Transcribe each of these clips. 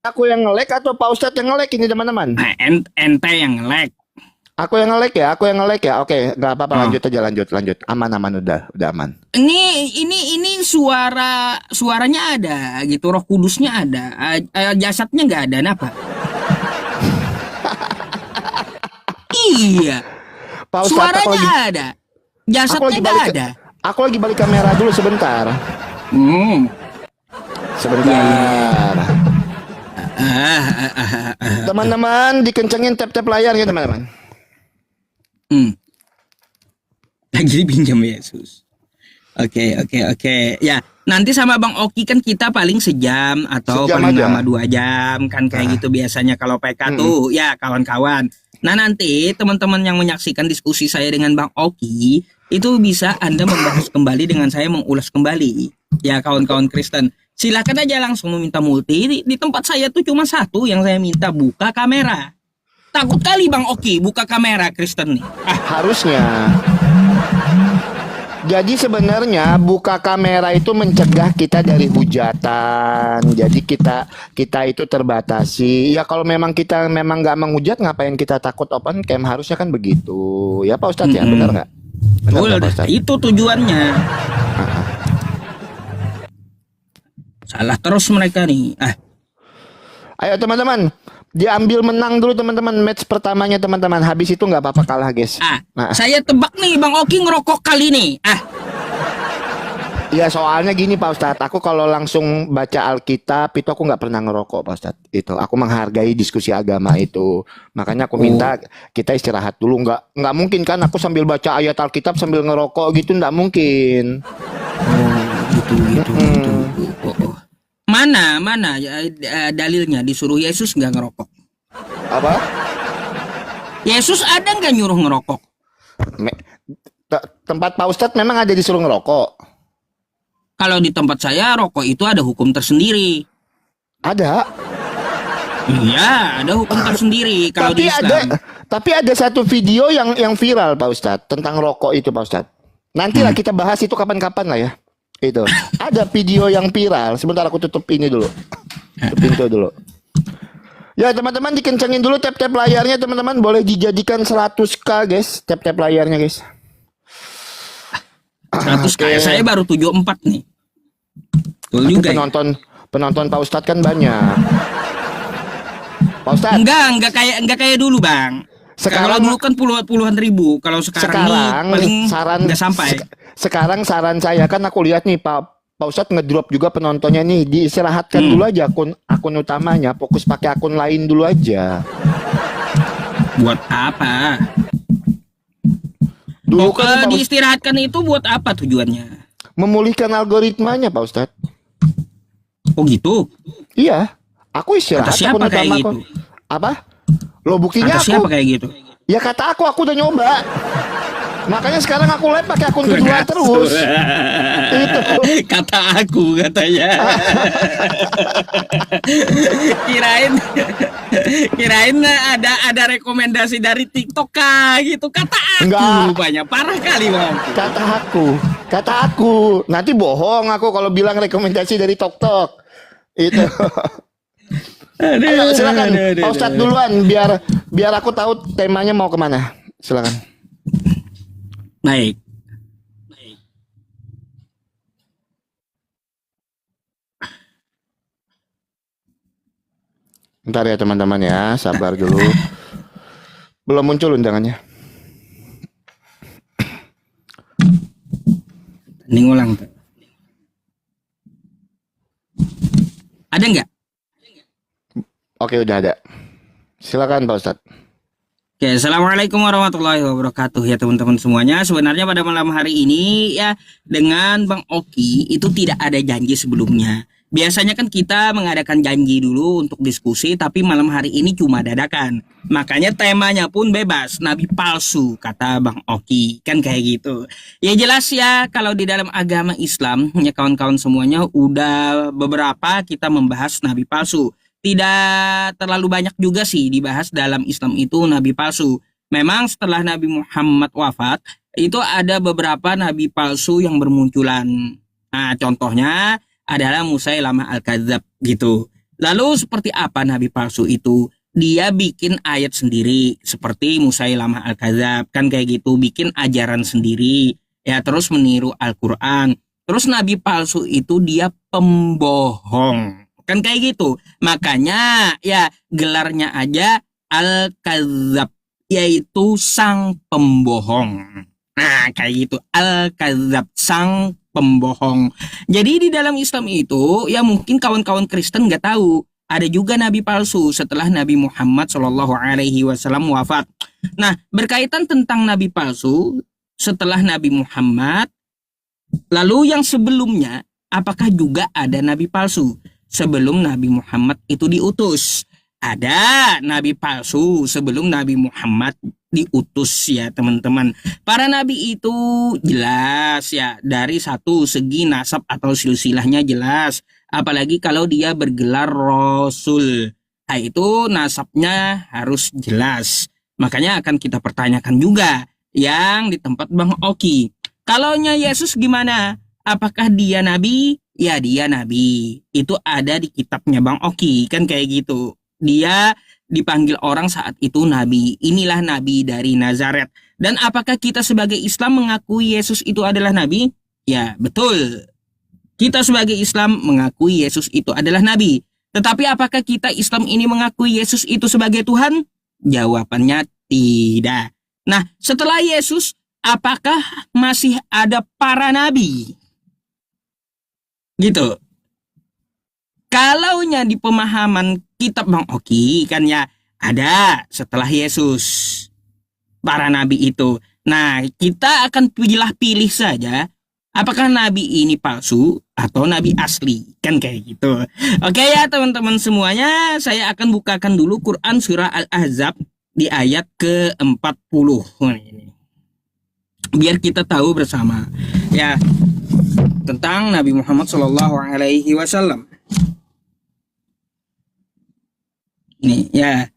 Aku yang nge-lag atau Pak Ustadz yang nge-lag ini teman-teman? Nah, ente yang nge-lag. Aku yang nge-lag ya, aku yang nge-lag ya. Oke, nggak apa-apa, Oh. lanjut aja, lanjut. Aman, udah aman. Ini suaranya ada gitu, Roh Kudusnya ada, jasadnya nggak ada, kenapa? Iya, Pak Ustadz, suaranya ada, jasadnya nggak balik, ada. aku lagi balik kamera dulu sebentar. Hmm. Sebentar. Ah. Teman-teman, dikencengin tap-tap layarnya teman-teman. Lagi dipinjam Yesus. Oke. Ya, nanti sama Bang Oki kan kita paling sejam atau Sejam paling aja. lama 2 jam kan kayak gitu biasanya kalau PK tuh ya kawan-kawan. Nah nanti teman-teman yang menyaksikan diskusi saya dengan Bang Oki itu bisa Anda membahas kembali dengan saya mengulas kembali ya kawan-kawan Kristen. Silakan aja langsung meminta multi di tempat saya tuh cuma satu yang saya minta, buka kamera. Takut kali Bang Oki buka kamera Kristen nih. Harusnya. Jadi sebenarnya buka kamera itu mencegah kita dari hujatan. Jadi kita itu terbatasi. Ya kalau memang kita memang nggak menghujat, ngapain kita takut open cam? Harusnya kan begitu. Ya Pak Ustadz ya, benar nggak? Benar nggak, Pak Ustadz? Itu tujuannya. Salah terus mereka nih. Ayo teman-teman, diambil menang dulu teman-teman, match pertamanya teman-teman. Habis itu nggak apa-apa kalah guys. Nah, Saya tebak nih Bang Oki ngerokok kali nih. ya soalnya gini Pak Ustadz, aku kalau langsung baca Alkitab itu aku nggak pernah ngerokok Pak Ustadz. Itu aku menghargai diskusi agama itu. Makanya aku minta kita istirahat dulu. Nggak mungkin kan aku sambil baca ayat Alkitab sambil ngerokok gitu, nggak mungkin. Gitu. Oh. Mana ya, dalilnya disuruh Yesus nggak ngerokok? Apa? Yesus ada nggak nyuruh ngerokok? Tempat Pak Ustadz memang ada disuruh ngerokok. Kalau di tempat saya rokok itu ada hukum tersendiri. Ada. Iya, ada hukum tersendiri kalau di Islam. Tapi ada satu video yang viral Pak Ustadz tentang rokok itu Pak Ustadz. Nantilah kita bahas itu kapan-kapan lah ya. Itu. Ada video yang viral. Sebentar aku tutup ini dulu. Tutup pintu dulu. Ya teman-teman, dikencengin dulu tap-tap layarnya teman-teman. Boleh dijadikan 100k guys. Tap-tap layarnya guys. 100 kayak saya baru 74 nih. Betul Tapi juga. penonton Pak Ustadz kan banyak. Pak Ustadz. Enggak kayak dulu, Bang. Kalau dulu kan puluhan ribu. Kalau sekarang nih paling nggak sampai. Sekarang saran saya kan aku lihat nih Pak Ustadz ngedrop juga penontonnya nih, diistirahatkan dulu aja akun utamanya, fokus pakai akun lain dulu aja. Buat apa? Dulu kan diistirahatkan itu buat apa tujuannya? Memulihkan algoritmanya Pak Ustadz. Oh gitu? Iya, aku istirahat. Kata siapa kayak gitu? Apa? Lo buktinya kata siapa kayak gitu? Ya kata aku udah nyoba. Makanya sekarang aku live pakai akun kedua terus. Itu. Kata aku katanya. kirain ada rekomendasi dari TikTok kah gitu. Kata aku. Enggak. Rupanya parah kali Bang. Kata aku. Nanti bohong aku kalau bilang rekomendasi dari TikTok. Itu. Ayo, silakan Pak Ustadz duluan biar aku tahu temanya mau kemana. Silakan. Baik. Bentar ya teman-teman ya, sabar dulu. Belum muncul undangannya. Ini ngulang tuh. Ada nggak? Oke, udah ada. Silakan Pak Ustadz. Oke, assalamualaikum warahmatullahi wabarakatuh ya teman-teman semuanya. Sebenarnya pada malam hari ini ya dengan Bang Oki itu tidak ada janji sebelumnya. Biasanya kan kita mengadakan janji dulu untuk diskusi, tapi malam hari ini cuma dadakan. Makanya temanya pun bebas, nabi palsu kata Bang Oki, kan kayak gitu. Ya jelas ya kalau di dalam agama Islam ya kawan-kawan semuanya udah beberapa kita membahas nabi palsu. Tidak terlalu banyak juga sih dibahas dalam Islam itu nabi palsu. Memang setelah Nabi Muhammad wafat, itu ada beberapa nabi palsu yang bermunculan. Nah, contohnya adalah Musailamah al-Kadzab gitu. Lalu seperti apa nabi palsu itu? Dia bikin ayat sendiri seperti Musailamah Al-Kadzab kan kayak gitu, bikin ajaran sendiri ya, terus meniru Al-Qur'an. Terus nabi palsu itu dia pembohong. Kan kayak gitu. Makanya ya gelarnya aja Al-Kadzab, yaitu sang pembohong. Nah, kayak gitu. Al-Kadzab, sang pembohong. Jadi di dalam Islam itu ya mungkin kawan-kawan Kristen nggak tahu ada juga nabi palsu setelah Nabi Muhammad Shallallahu Alaihi Wasallam wafat. Nah, berkaitan tentang nabi palsu setelah Nabi Muhammad, lalu yang sebelumnya, apakah juga ada nabi palsu sebelum Nabi Muhammad itu diutus? Ada nabi palsu sebelum Nabi Muhammad diutus ya teman-teman. Para nabi itu jelas ya dari satu segi nasab atau silsilahnya jelas. Apalagi kalau dia bergelar Rasul. Nah, itu nasabnya harus jelas. Makanya akan kita pertanyakan juga yang di tempat Bang Oki. Kalaunya Yesus gimana? Apakah dia nabi? Ya dia nabi. Itu ada di kitabnya Bang Oki. Kan kayak gitu. Dia dipanggil orang saat itu nabi. Inilah nabi dari Nazaret. Dan apakah kita sebagai Islam mengakui Yesus itu adalah nabi? Ya betul. Kita sebagai Islam mengakui Yesus itu adalah nabi. Tetapi apakah kita Islam ini mengakui Yesus itu sebagai Tuhan? Jawabannya tidak. Nah, setelah Yesus, apakah masih ada para nabi? Gitu. Kalaunya di pemahaman kitab Bang Oki kan ya ada setelah Yesus para nabi itu. Nah, kita akan pilih saja apakah nabi ini palsu atau nabi asli. Kan kayak gitu. Oke ya teman-teman semuanya, saya akan bukakan dulu Quran surah Al-Ahzab di ayat ke-40. Ini. Biar kita tahu bersama ya tentang Nabi Muhammad Shallallahu Alaihi Wasallam. Ini ya.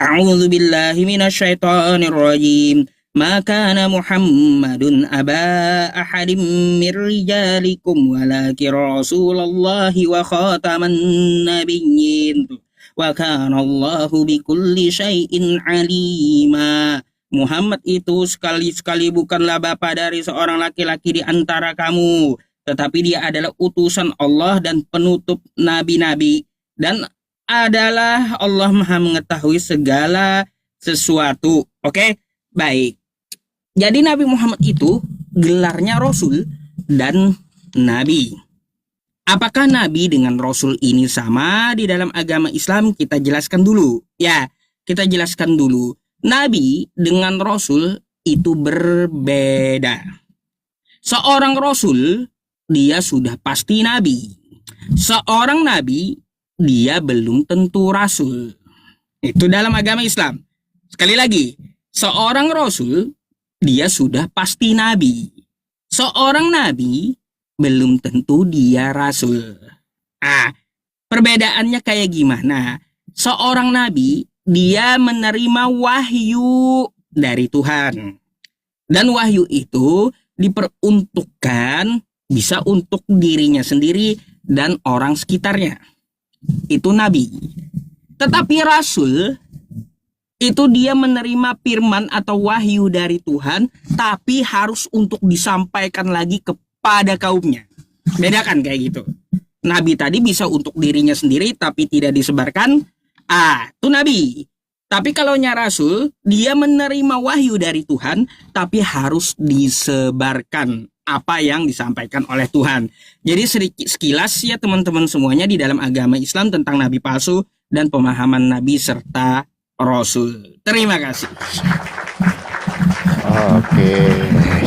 A'udzu billahi minasyaitonir rajim. Ma kana Muhammadun aba ahadin mir rijalikum walakin Rasulullahi wa khataman nabiyyin. Wa kana Allahu bikulli syai'in alima. Muhammad itu sekali-sekali bukanlah bapa dari seorang laki-laki di antara kamu, tetapi dia adalah utusan Allah dan penutup nabi-nabi, dan adalah Allah Maha mengetahui segala sesuatu. Oke, baik. Jadi Nabi Muhammad itu gelarnya Rasul dan Nabi. Apakah Nabi dengan Rasul ini sama di dalam agama Islam? Kita jelaskan dulu. Ya, kita jelaskan dulu. Nabi dengan Rasul itu berbeda. Seorang Rasul, dia sudah pasti Nabi. Seorang Nabi, dia belum tentu Rasul. Itu dalam agama Islam. Sekali lagi, seorang Rasul, dia sudah pasti Nabi. Seorang Nabi, belum tentu dia Rasul. Perbedaannya kayak gimana? Seorang Nabi, dia menerima wahyu dari Tuhan. Dan wahyu itu diperuntukkan bisa untuk dirinya sendiri dan orang sekitarnya. Itu nabi. Tetapi rasul itu dia menerima firman atau wahyu dari Tuhan, tapi harus untuk disampaikan lagi kepada kaumnya. Bedakan kayak gitu. Nabi tadi bisa untuk dirinya sendiri tapi tidak disebarkan. Itu nabi. Tapi kalau rasul, dia menerima wahyu dari Tuhan tapi harus disebarkan apa yang disampaikan oleh Tuhan. Jadi sedikit sekilas ya teman-teman semuanya di dalam agama Islam tentang nabi palsu dan pemahaman nabi serta rasul. Terima kasih. Oke,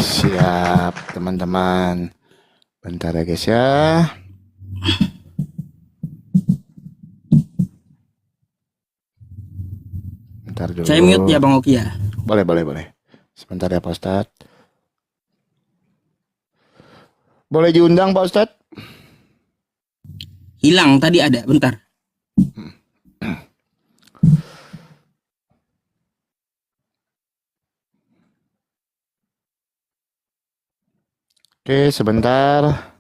siap teman-teman. Bentar ya guys ya. Bentar dulu. Saya mute ya Bang Oki ya. Boleh. Sebentar ya Pak Ustadz. Boleh diundang Pak Ustadz? Hilang tadi ada, bentar. Oke, sebentar.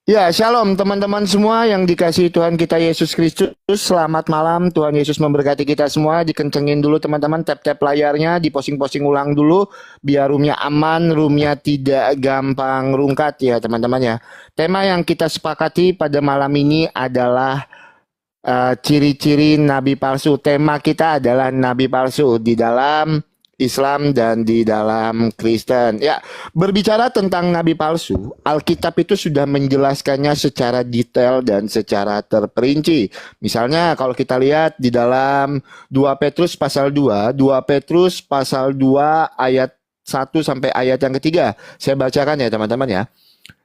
Ya, shalom teman-teman semua yang dikasihi Tuhan kita Yesus Kristus. Selamat malam, Tuhan Yesus memberkati kita semua. Dikencengin dulu teman-teman, tap-tap layarnya, diposting-posting ulang dulu, biar roomnya aman, roomnya tidak gampang rungkat ya teman-teman ya. Tema yang kita sepakati pada malam ini adalah ciri-ciri nabi palsu. Tema kita adalah nabi palsu di dalam Islam dan di dalam Kristen. Ya, berbicara tentang nabi palsu, Alkitab itu sudah menjelaskannya secara detail dan secara terperinci. Misalnya kalau kita lihat di dalam 2 Petrus pasal 2, 2 Petrus pasal 2 ayat 1 sampai ayat yang ketiga. Saya bacakan ya teman-teman ya.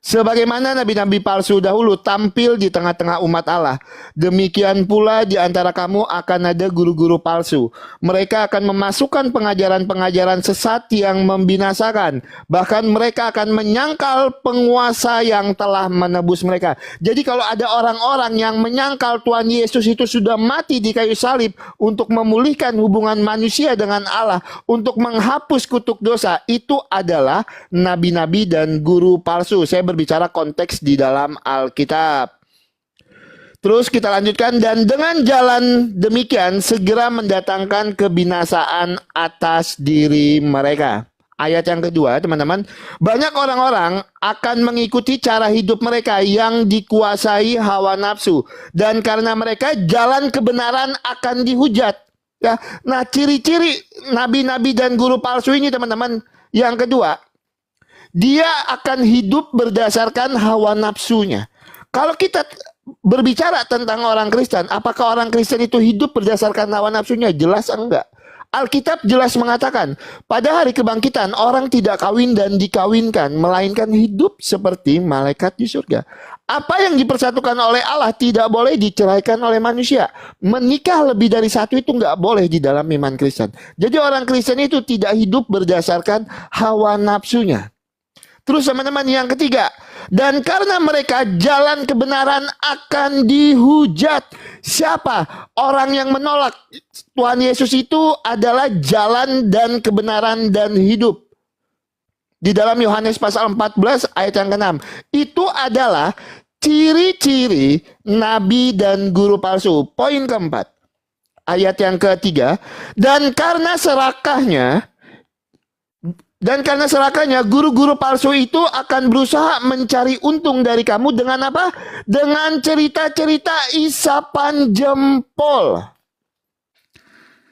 Sebagaimana nabi-nabi palsu dahulu tampil di tengah-tengah umat Allah, demikian pula di antara kamu akan ada guru-guru palsu. Mereka akan memasukkan pengajaran-pengajaran sesat yang membinasakan. Bahkan mereka akan menyangkal penguasa yang telah menebus mereka. Jadi kalau ada orang-orang yang menyangkal Tuhan Yesus itu sudah mati di kayu salib untuk memulihkan hubungan manusia dengan Allah, untuk menghapus kutuk dosa, itu adalah nabi-nabi dan guru palsu. Saya berbicara konteks di dalam Alkitab. Terus kita lanjutkan, dan dengan jalan demikian segera mendatangkan kebinasaan atas diri mereka. Ayat yang kedua teman-teman, banyak orang-orang akan mengikuti cara hidup mereka yang dikuasai hawa nafsu, dan karena mereka jalan kebenaran akan dihujat. Ya, nah ciri-ciri nabi-nabi dan guru palsu ini teman-teman, yang kedua, dia akan hidup berdasarkan hawa nafsunya. Kalau kita berbicara tentang orang Kristen, apakah orang Kristen itu hidup berdasarkan hawa nafsunya? Jelas enggak. Alkitab jelas mengatakan, pada hari kebangkitan orang tidak kawin dan dikawinkan, melainkan hidup seperti malaikat di surga. Apa yang dipersatukan oleh Allah tidak boleh diceraikan oleh manusia. Menikah lebih dari satu itu nggak boleh di dalam iman Kristen. Jadi orang Kristen itu tidak hidup berdasarkan hawa nafsunya. Terus teman-teman yang ketiga, dan karena mereka jalan kebenaran akan dihujat. Siapa? Orang yang menolak Tuhan Yesus itu adalah jalan dan kebenaran dan hidup. Di dalam Yohanes pasal 14 ayat yang ke-6. Itu adalah ciri-ciri nabi dan guru palsu. Poin keempat. Ayat yang ketiga. Dan karena serakahnya guru-guru palsu itu akan berusaha mencari untung dari kamu dengan apa? Dengan cerita-cerita isapan jempol.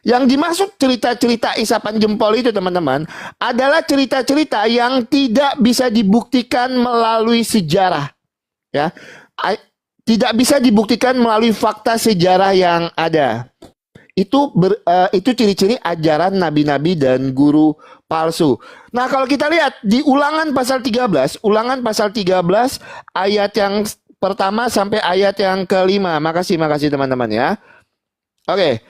Yang dimaksud cerita-cerita isapan jempol itu teman-teman adalah cerita-cerita yang tidak bisa dibuktikan melalui sejarah. Ya, tidak bisa dibuktikan melalui fakta sejarah yang ada. Itu ciri-ciri ajaran nabi-nabi dan guru palsu. Nah, kalau kita lihat di Ulangan pasal 13 ayat yang pertama sampai ayat yang kelima. Makasih teman-teman ya. Oke.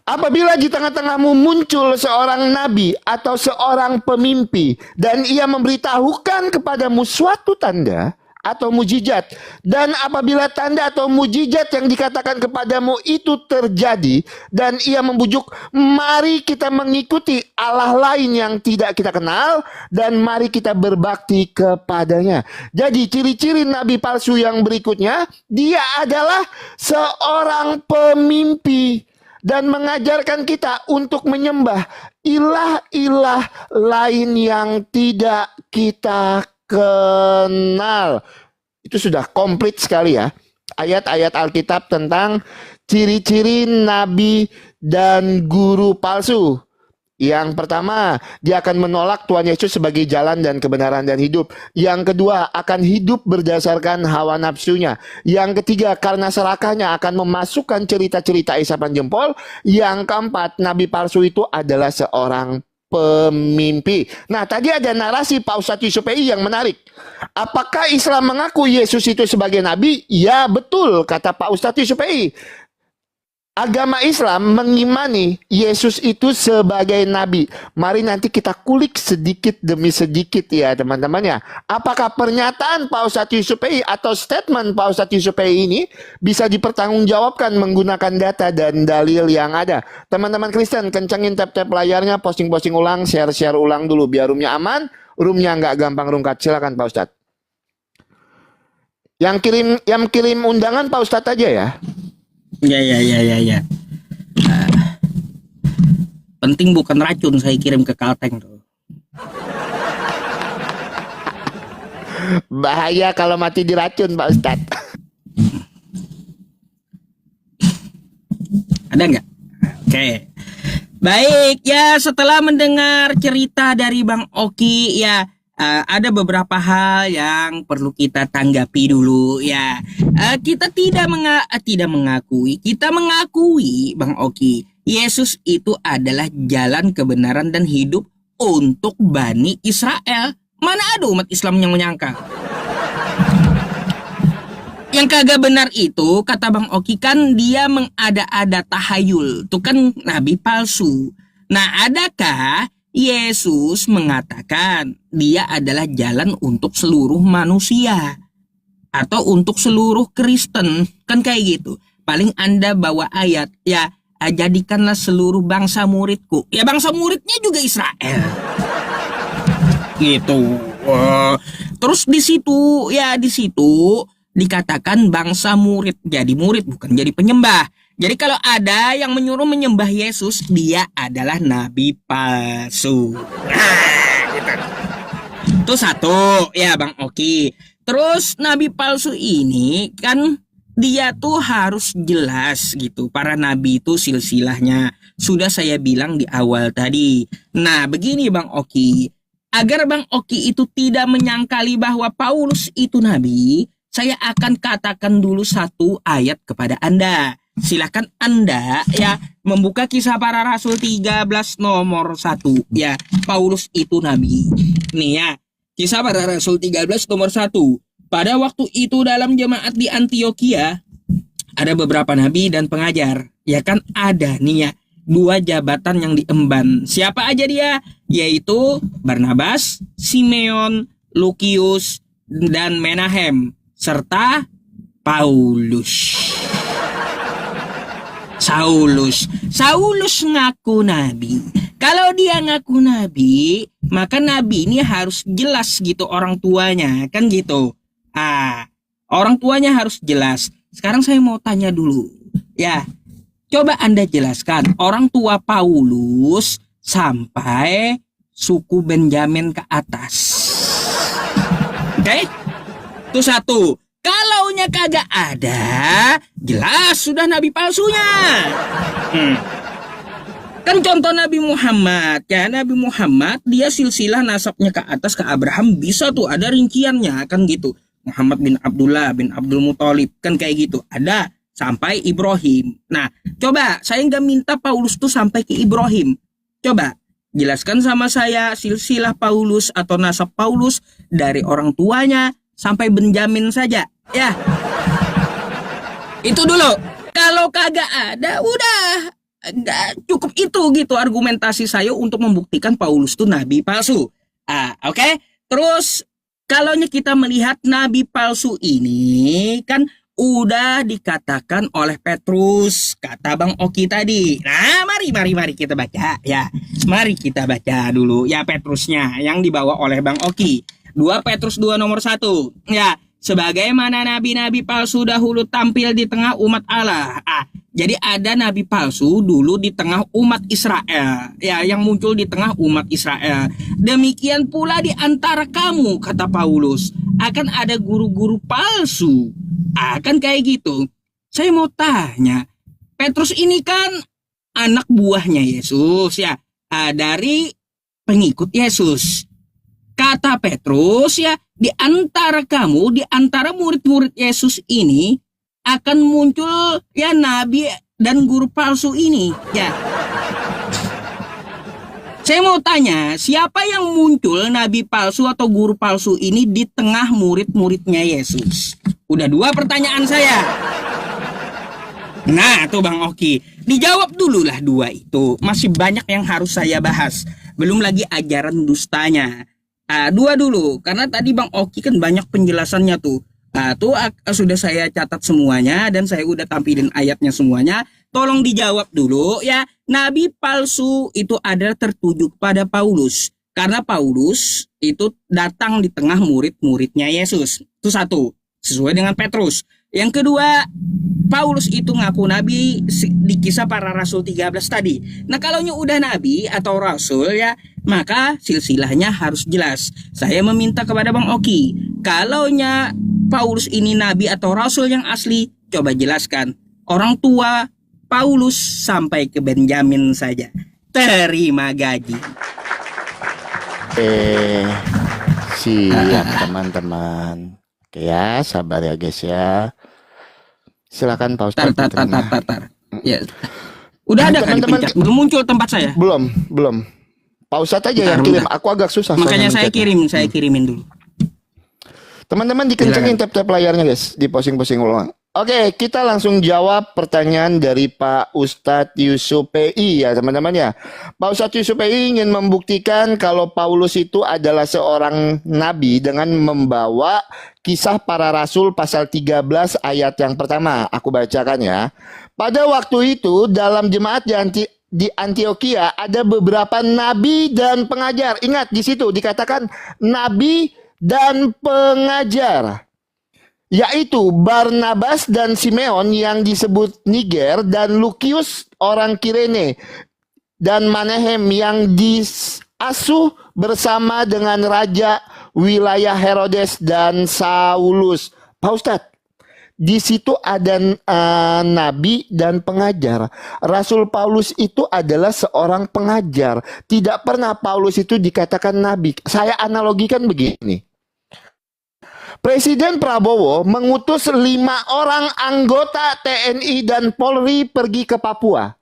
Apabila di tengah-tengahmu muncul seorang nabi atau seorang pemimpi dan ia memberitahukan kepadamu suatu tanda atau mujizat, dan apabila tanda atau mujizat yang dikatakan kepadamu itu terjadi dan ia membujuk, mari kita mengikuti Allah lain yang tidak kita kenal dan mari kita berbakti kepadanya. Jadi ciri-ciri nabi palsu yang berikutnya, dia adalah seorang pemimpi dan mengajarkan kita untuk menyembah ilah-ilah lain yang tidak kita kenal. Itu sudah komplit sekali ya. Ayat-ayat Alkitab tentang ciri-ciri nabi dan guru palsu. Yang pertama, dia akan menolak Tuhan Yesus sebagai jalan dan kebenaran dan hidup. Yang kedua, akan hidup berdasarkan hawa nafsunya. Yang ketiga, karena serakahnya akan memasukkan cerita-cerita isapan jempol. Yang keempat, nabi palsu itu adalah seorang pemimpi. Nah, tadi ada narasi Pak Ustadz Yusuf PI yang menarik. Apakah Islam mengaku Yesus itu sebagai nabi? Ya, betul, kata Pak Ustadz Yusuf PI. Agama Islam mengimani Yesus itu sebagai nabi. Mari nanti kita kulik sedikit demi sedikit ya teman-teman ya. Apakah pernyataan Pak Ustadz Yusuf PI atau statement Pak Ustadz Yusuf PI ini bisa dipertanggungjawabkan menggunakan data dan dalil yang ada. Teman-teman Kristen, kencangin tap-tap layarnya, posting-posting ulang, share-share ulang dulu biar roomnya aman, roomnya nggak gampang rungkat. Silakan Pak Ustadz. Yang kirim undangan Pak Ustadz aja ya. Ya. Penting bukan racun saya kirim ke Kalteng tuh. Bahaya kalau mati diracun Pak Ustadz. Ada nggak? Oke. Baik ya, setelah mendengar cerita dari Bang Oki ya, ada beberapa hal yang perlu kita tanggapi dulu ya. Kita tidak mengakui, kita mengakui Bang Oki, Yesus itu adalah jalan kebenaran dan hidup untuk Bani Israel. Mana ada umat Islam yang menyangka? Yang kagak benar itu, kata Bang Oki, kan dia mengada-ada tahayul. Itu kan nabi palsu. Nah, adakah Yesus mengatakan dia adalah jalan untuk seluruh manusia? Atau untuk seluruh Kristen? Kan kayak gitu. Paling Anda bawa ayat, ya jadikanlah seluruh bangsa muridku. Ya bangsa muridnya juga Israel. Gitu. Terus di situ dikatakan bangsa murid, jadi murid bukan jadi penyembah. Jadi kalau ada yang menyuruh menyembah Yesus, dia adalah nabi palsu. Nah, gitu. Itu satu ya Bang Oki. Terus nabi palsu ini kan dia tuh harus jelas gitu. Para nabi itu silsilahnya sudah saya bilang di awal tadi. Nah begini Bang Oki, agar Bang Oki itu tidak menyangkali bahwa Paulus itu nabi, saya akan katakan dulu satu ayat kepada Anda. Silakan Anda ya membuka Kisah Para Rasul 13 nomor 1 ya. Paulus itu nabi. Nih ya, Kisah Para Rasul 13 nomor 1. Pada waktu itu dalam jemaat di Antioquia ada beberapa nabi dan pengajar. Ya kan ada nih ya, 2 jabatan yang diemban. Siapa aja dia? Yaitu Barnabas, Simeon, Lukius, dan Menahem, serta Paulus. Saulus ngaku nabi. Kalau dia ngaku nabi, maka nabi ini harus jelas gitu orang tuanya, kan gitu. Orang tuanya harus jelas. Sekarang saya mau tanya dulu, ya. Coba Anda jelaskan orang tua Paulus sampai suku Benjamin ke atas. Oke? Itu satu. Kalaunya kagak ada, jelas sudah nabi palsunya. Kan contoh Nabi Muhammad, ya Nabi Muhammad dia silsilah nasabnya ke atas ke Abraham bisa tuh ada rinciannya kan gitu. Muhammad bin Abdullah bin Abdul Muthalib kan kayak gitu. Ada sampai Ibrahim. Nah, coba saya nggak minta Paulus tuh sampai ke Ibrahim. Coba jelaskan sama saya silsilah Paulus atau nasab Paulus dari orang tuanya sampai Benjamin saja, ya. Itu dulu. Kalau kagak ada, udah nggak cukup itu gitu argumentasi saya untuk membuktikan Paulus itu nabi palsu. Oke. Terus kalau kita melihat nabi palsu ini kan udah dikatakan oleh Petrus, kata Bang Oki tadi. Nah, mari kita baca ya. Mari kita baca dulu ya Petrusnya yang dibawa oleh Bang Oki. 2 Petrus 2 nomor 1. Ya, sebagaimana nabi-nabi palsu dahulu tampil di tengah umat Allah. Jadi ada nabi palsu dulu di tengah umat Israel. Ya, yang muncul di tengah umat Israel. Demikian pula di antara kamu, kata Paulus, akan ada guru-guru palsu. Kan kayak gitu. Saya mau tanya, Petrus ini kan anak buahnya Yesus ya. Dari pengikut Yesus. Kata Petrus ya, di antara kamu, di antara murid-murid Yesus ini akan muncul ya nabi dan guru palsu ini ya. Saya mau tanya, siapa yang muncul nabi palsu atau guru palsu ini di tengah murid-muridnya Yesus? Udah 2 pertanyaan saya. Nah tuh Bang Oki, dijawab dulu lah 2 itu. Masih banyak yang harus saya bahas. Belum lagi ajaran dustanya. 2 dulu, karena tadi Bang Oki kan banyak penjelasannya tuh. Tuh sudah saya catat semuanya dan saya udah tampilin ayatnya semuanya. Tolong dijawab dulu ya. Nabi palsu itu adalah tertuju kepada Paulus. Karena Paulus itu datang di tengah murid-muridnya Yesus. Itu 1. sesuai dengan Petrus. Yang kedua, Paulus itu ngaku nabi di Kisah Para Rasul 13 tadi. Nah, kalau udah nabi atau rasul ya, maka silsilahnya harus jelas. Saya meminta kepada Bang Oki, kalau Paulus ini nabi atau rasul yang asli, coba jelaskan. Orang tua Paulus sampai ke Benjamin saja terima gaji. Siap teman-teman. Oke ya, sabar ya guys ya. Silakan Pak Ustadz. Tar. Ya. Udah ada kan teman-teman, dipencet? Belum muncul tempat saya. Belum. Pak Ustadz aja yang kirim. Aku agak susah. Makanya saya kirimin dulu. Teman-teman dikencengin tap-tap layarnya guys, di posting-posting ulang. Oke, kita langsung jawab pertanyaan dari Pak Ustadz Yusuf PI ya teman-teman ya. Pak Ustadz Yusuf PI ingin membuktikan kalau Paulus itu adalah seorang nabi dengan membawa Kisah Para Rasul pasal 13 ayat yang pertama. Aku bacakan ya. Pada waktu itu dalam jemaat di Antioquia ada beberapa nabi dan pengajar. Ingat di situ dikatakan nabi dan pengajar, yaitu Barnabas dan Simeon yang disebut Niger, dan Lukius orang Kirene, dan Manahem yang diasuh bersama dengan raja wilayah Herodes dan Saulus. Pak Ustadz, di situ ada nabi dan pengajar. Rasul Paulus itu adalah seorang pengajar. Tidak pernah Paulus itu dikatakan nabi. Saya analogikan begini. Presiden Prabowo mengutus 5 orang anggota TNI dan Polri pergi ke Papua.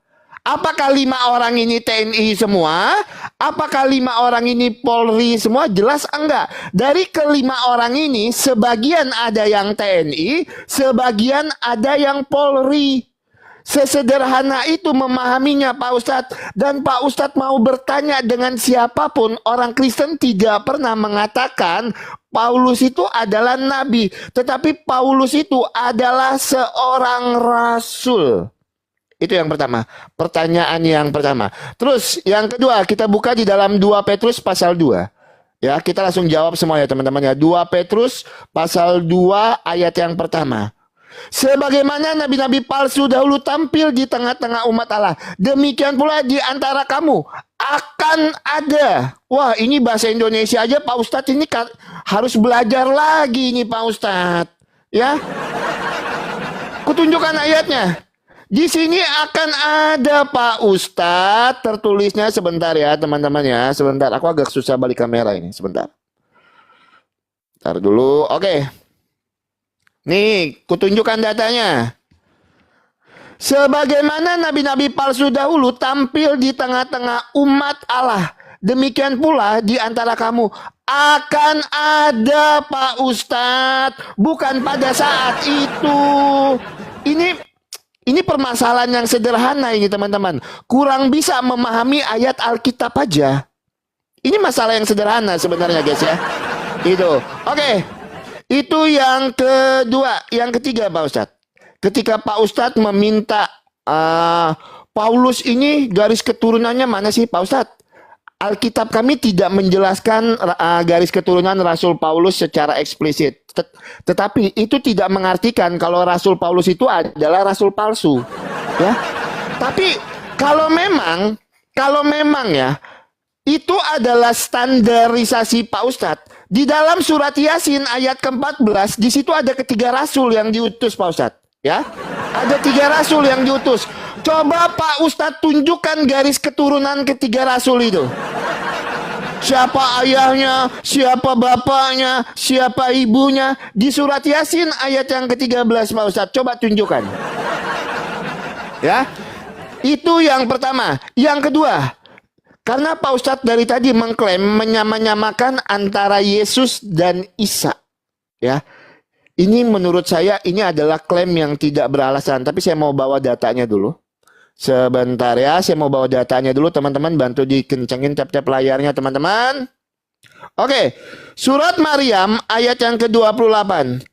Apakah 5 orang ini TNI semua? Apakah 5 orang ini Polri semua? Jelas enggak. Dari ke-5 orang ini, sebagian ada yang TNI, sebagian ada yang Polri. Sesederhana itu memahaminya Pak Ustadz. Dan Pak Ustadz mau bertanya dengan siapapun, orang Kristen tidak pernah mengatakan Paulus itu adalah nabi. Tetapi Paulus itu adalah seorang rasul. Itu yang pertama. Pertanyaan yang pertama. Terus yang kedua, kita buka di dalam 2 Petrus pasal 2. Ya, kita langsung jawab semua ya teman-teman ya. 2 Petrus pasal 2 ayat yang pertama. Sebagaimana nabi-nabi palsu dahulu tampil di tengah-tengah umat Allah, demikian pula di antara kamu akan ada. Wah, ini bahasa Indonesia aja Pak Ustadz ini harus belajar lagi nih Pak Ustadz. Ya, kutunjukkan ayatnya. Di sini akan ada Pak Ustadz, tertulisnya sebentar ya teman-teman ya. Sebentar, aku agak susah balik kamera ini, sebentar. Ntar dulu, oke. Nih, kutunjukkan datanya. Sebagaimana nabi-nabi palsu dahulu tampil di tengah-tengah umat Allah, demikian pula di antara kamu akan ada Pak Ustadz. Bukan pada saat itu. Ini permasalahan yang sederhana ini teman-teman. Kurang bisa memahami ayat Alkitab aja. Ini masalah yang sederhana sebenarnya guys ya. Itu. Oke. Itu yang kedua. Yang ketiga Pak Ustadz. Ketika Pak Ustadz meminta Paulus ini garis keturunannya mana sih Pak Ustadz? Alkitab kami tidak menjelaskan garis keturunan Rasul Paulus secara eksplisit. Tetapi itu tidak mengartikan kalau Rasul Paulus itu adalah rasul palsu. Ya. Tapi kalau memang ya itu adalah standarisasi Pak Ustadz. Di dalam surat Yasin ayat ke-14 di situ ada ketiga rasul yang diutus Pak Ustadz. Ya, ada 3 rasul yang diutus. Coba Pak Ustadz tunjukkan garis keturunan ketiga rasul itu. Siapa ayahnya, siapa bapaknya, siapa ibunya. Di surat Yasin ayat yang ke-13 Pak Ustadz. Coba tunjukkan. Ya, itu yang pertama. Yang kedua, karena Pak Ustadz dari tadi mengklaim menyamakan antara Yesus dan Isa. Ya. Ini menurut saya ini adalah klaim yang tidak beralasan. Tapi saya mau bawa datanya dulu. Sebentar ya, saya mau bawa datanya dulu. Teman-teman bantu dikencengin tap-tap layarnya teman-teman. Oke, surat Maryam ayat yang ke-28.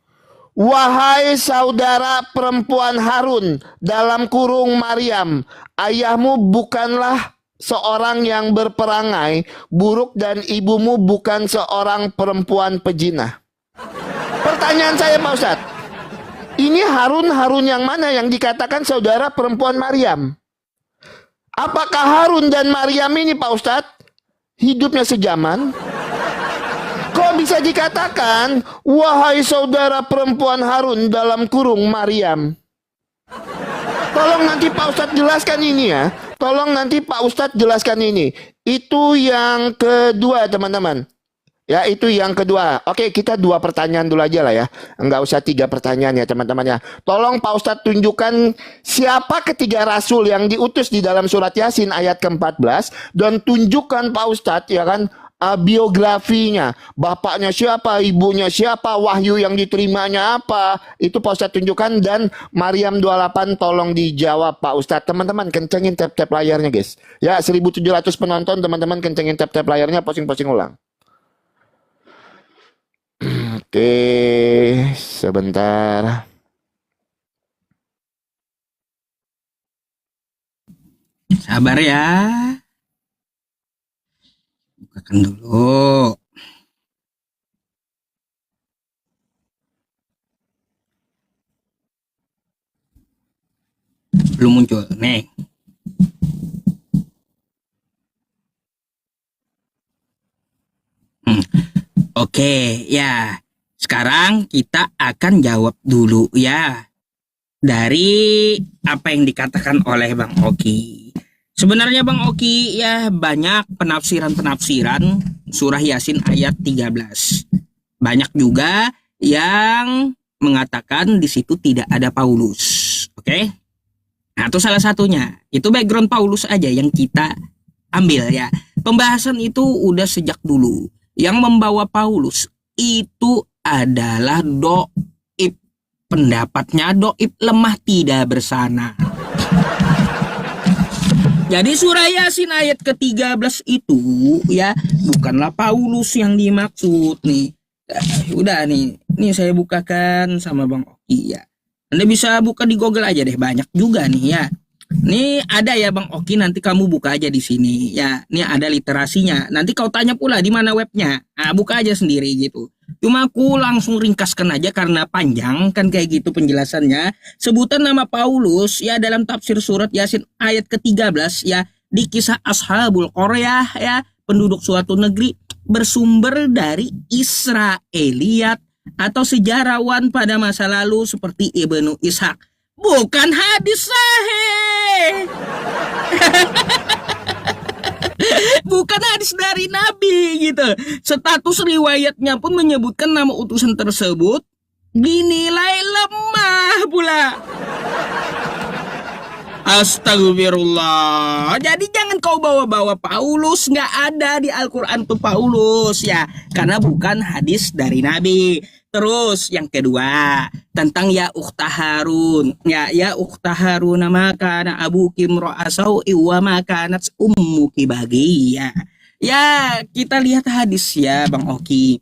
Wahai saudara perempuan Harun, dalam kurung Maryam, ayahmu bukanlah seorang yang berperangai buruk dan ibumu bukan seorang perempuan pejinah. pertanyaan saya Pak Ustadz. Ini Harun yang mana yang dikatakan saudara perempuan Maryam? Apakah Harun dan Maryam ini Pak Ustadz hidupnya sejaman? Kok bisa dikatakan wahai saudara perempuan Harun dalam kurung Maryam? Tolong nanti Pak Ustadz jelaskan ini ya. Tolong nanti Pak Ustadz jelaskan ini. Itu yang kedua teman-teman. Ya itu yang kedua. Oke kita 2 pertanyaan dulu aja lah ya. Enggak usah 3 pertanyaan ya teman-teman ya. Tolong Pak Ustadz tunjukkan siapa ketiga rasul yang diutus di dalam surat Yasin ayat ke-14. Dan tunjukkan Pak Ustadz ya kan biografinya. Bapaknya siapa, ibunya siapa, wahyu yang diterimanya apa. Itu Pak Ustadz tunjukkan. Dan Maryam 28 tolong dijawab Pak Ustadz. Teman-teman kencengin tap-tap layarnya guys. Ya 1700 penonton teman-teman kencengin tap-tap layarnya, posting-posting ulang. Oke, sebentar. Sabar ya. Bukakan dulu. Belum muncul. Nih. Oke, ya. Sekarang kita akan jawab dulu ya. Dari apa yang dikatakan oleh Bang Oki. Sebenarnya Bang Oki ya banyak penafsiran-penafsiran surah Yasin ayat 13. Banyak juga yang mengatakan di situ tidak ada Paulus. Oke? Nah, itu salah satunya. Itu background Paulus aja yang kita ambil ya. Pembahasan itu udah sejak dulu. Yang membawa Paulus itu adalah doib. Pendapatnya doib lemah tidak bersana. Jadi surah Yasin ayat ke-13 itu ya bukanlah Paulus yang dimaksud nih. Udah nih saya bukakan sama Bang Oki ya. Anda bisa buka di Google aja deh, banyak juga nih ya. Nih ada ya Bang Oki, nanti kamu buka aja di sini ya. Nih ada literasinya. Nanti kau tanya pula di mana webnya. Nah, buka aja sendiri gitu. Cuma aku langsung ringkaskan aja karena panjang kan kayak gitu penjelasannya. Sebutan nama Paulus ya dalam tafsir surat Yasin ayat ke-13 ya di kisah Ashabul Qaryah ya, penduduk suatu negeri, bersumber dari Israeliat atau sejarawan pada masa lalu seperti Ibnu Ishaq. Bukan hadis sahih. Bukan hadis dari Nabi gitu. Status riwayatnya pun menyebutkan nama utusan tersebut dinilai lemah pula. Astagfirullah. Jadi jangan kau bawa-bawa Paulus, nggak ada di Al-Quran tuh Paulus ya, karena bukan hadis dari Nabi. Terus yang kedua tentang ya ukhta Harun. Ya ukhta Harun maka abuki imra'asau wa makanat ummuki bagiya. Ya kita lihat hadis ya Bang Oki.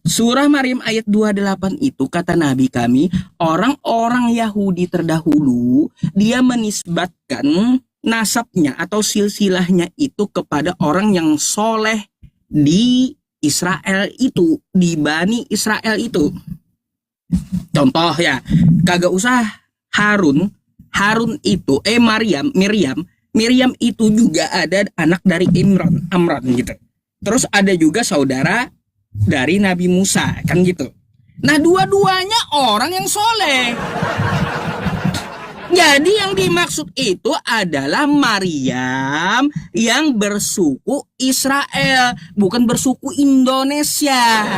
Surah Maryam ayat 28 itu kata Nabi kami, orang-orang Yahudi terdahulu dia menisbatkan nasabnya atau silsilahnya itu kepada orang yang soleh di Israel itu, di Bani Israel itu. Contoh ya, kagak usah Harun itu Miriam itu juga ada anak dari Amran gitu. Terus ada juga saudara dari Nabi Musa kan gitu. Nah dua-duanya orang yang soleh. Jadi yang dimaksud itu adalah Maryam yang bersuku Israel, bukan bersuku Indonesia.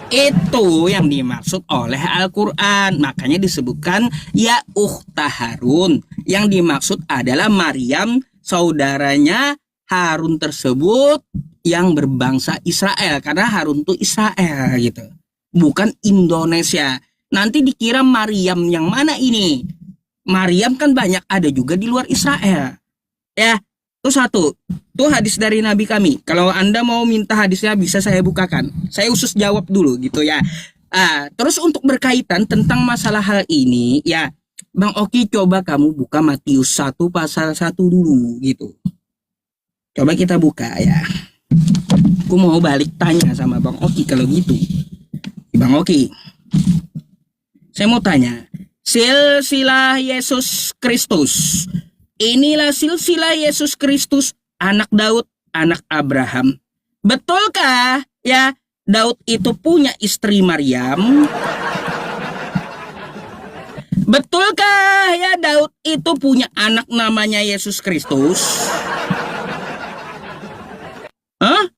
Itu yang dimaksud oleh Al-Quran. Makanya disebutkan ya ukhta Harun. Yang dimaksud adalah Maryam, saudaranya Harun tersebut yang berbangsa Israel. Karena Harun itu Israel gitu, bukan Indonesia. Nanti dikira Maryam yang mana ini? Maryam kan banyak ada juga di luar Israel. Ya, itu satu. Itu hadis dari Nabi kami. Kalau Anda mau minta hadisnya bisa saya bukakan. Saya khusus jawab dulu gitu ya. Terus untuk berkaitan tentang masalah hal ini ya, Bang Oki coba kamu buka Matius 1 pasal 1 dulu gitu. Coba kita buka ya. Aku mau balik tanya sama Bang Oki kalau gitu. Bang Oki, saya mau tanya, silsilah Yesus Kristus, inilah silsilah Yesus Kristus, anak Daud, anak Abraham. Betulkah ya Daud itu punya istri Maryam? Betulkah ya Daud itu punya anak namanya Yesus Kristus? Hah?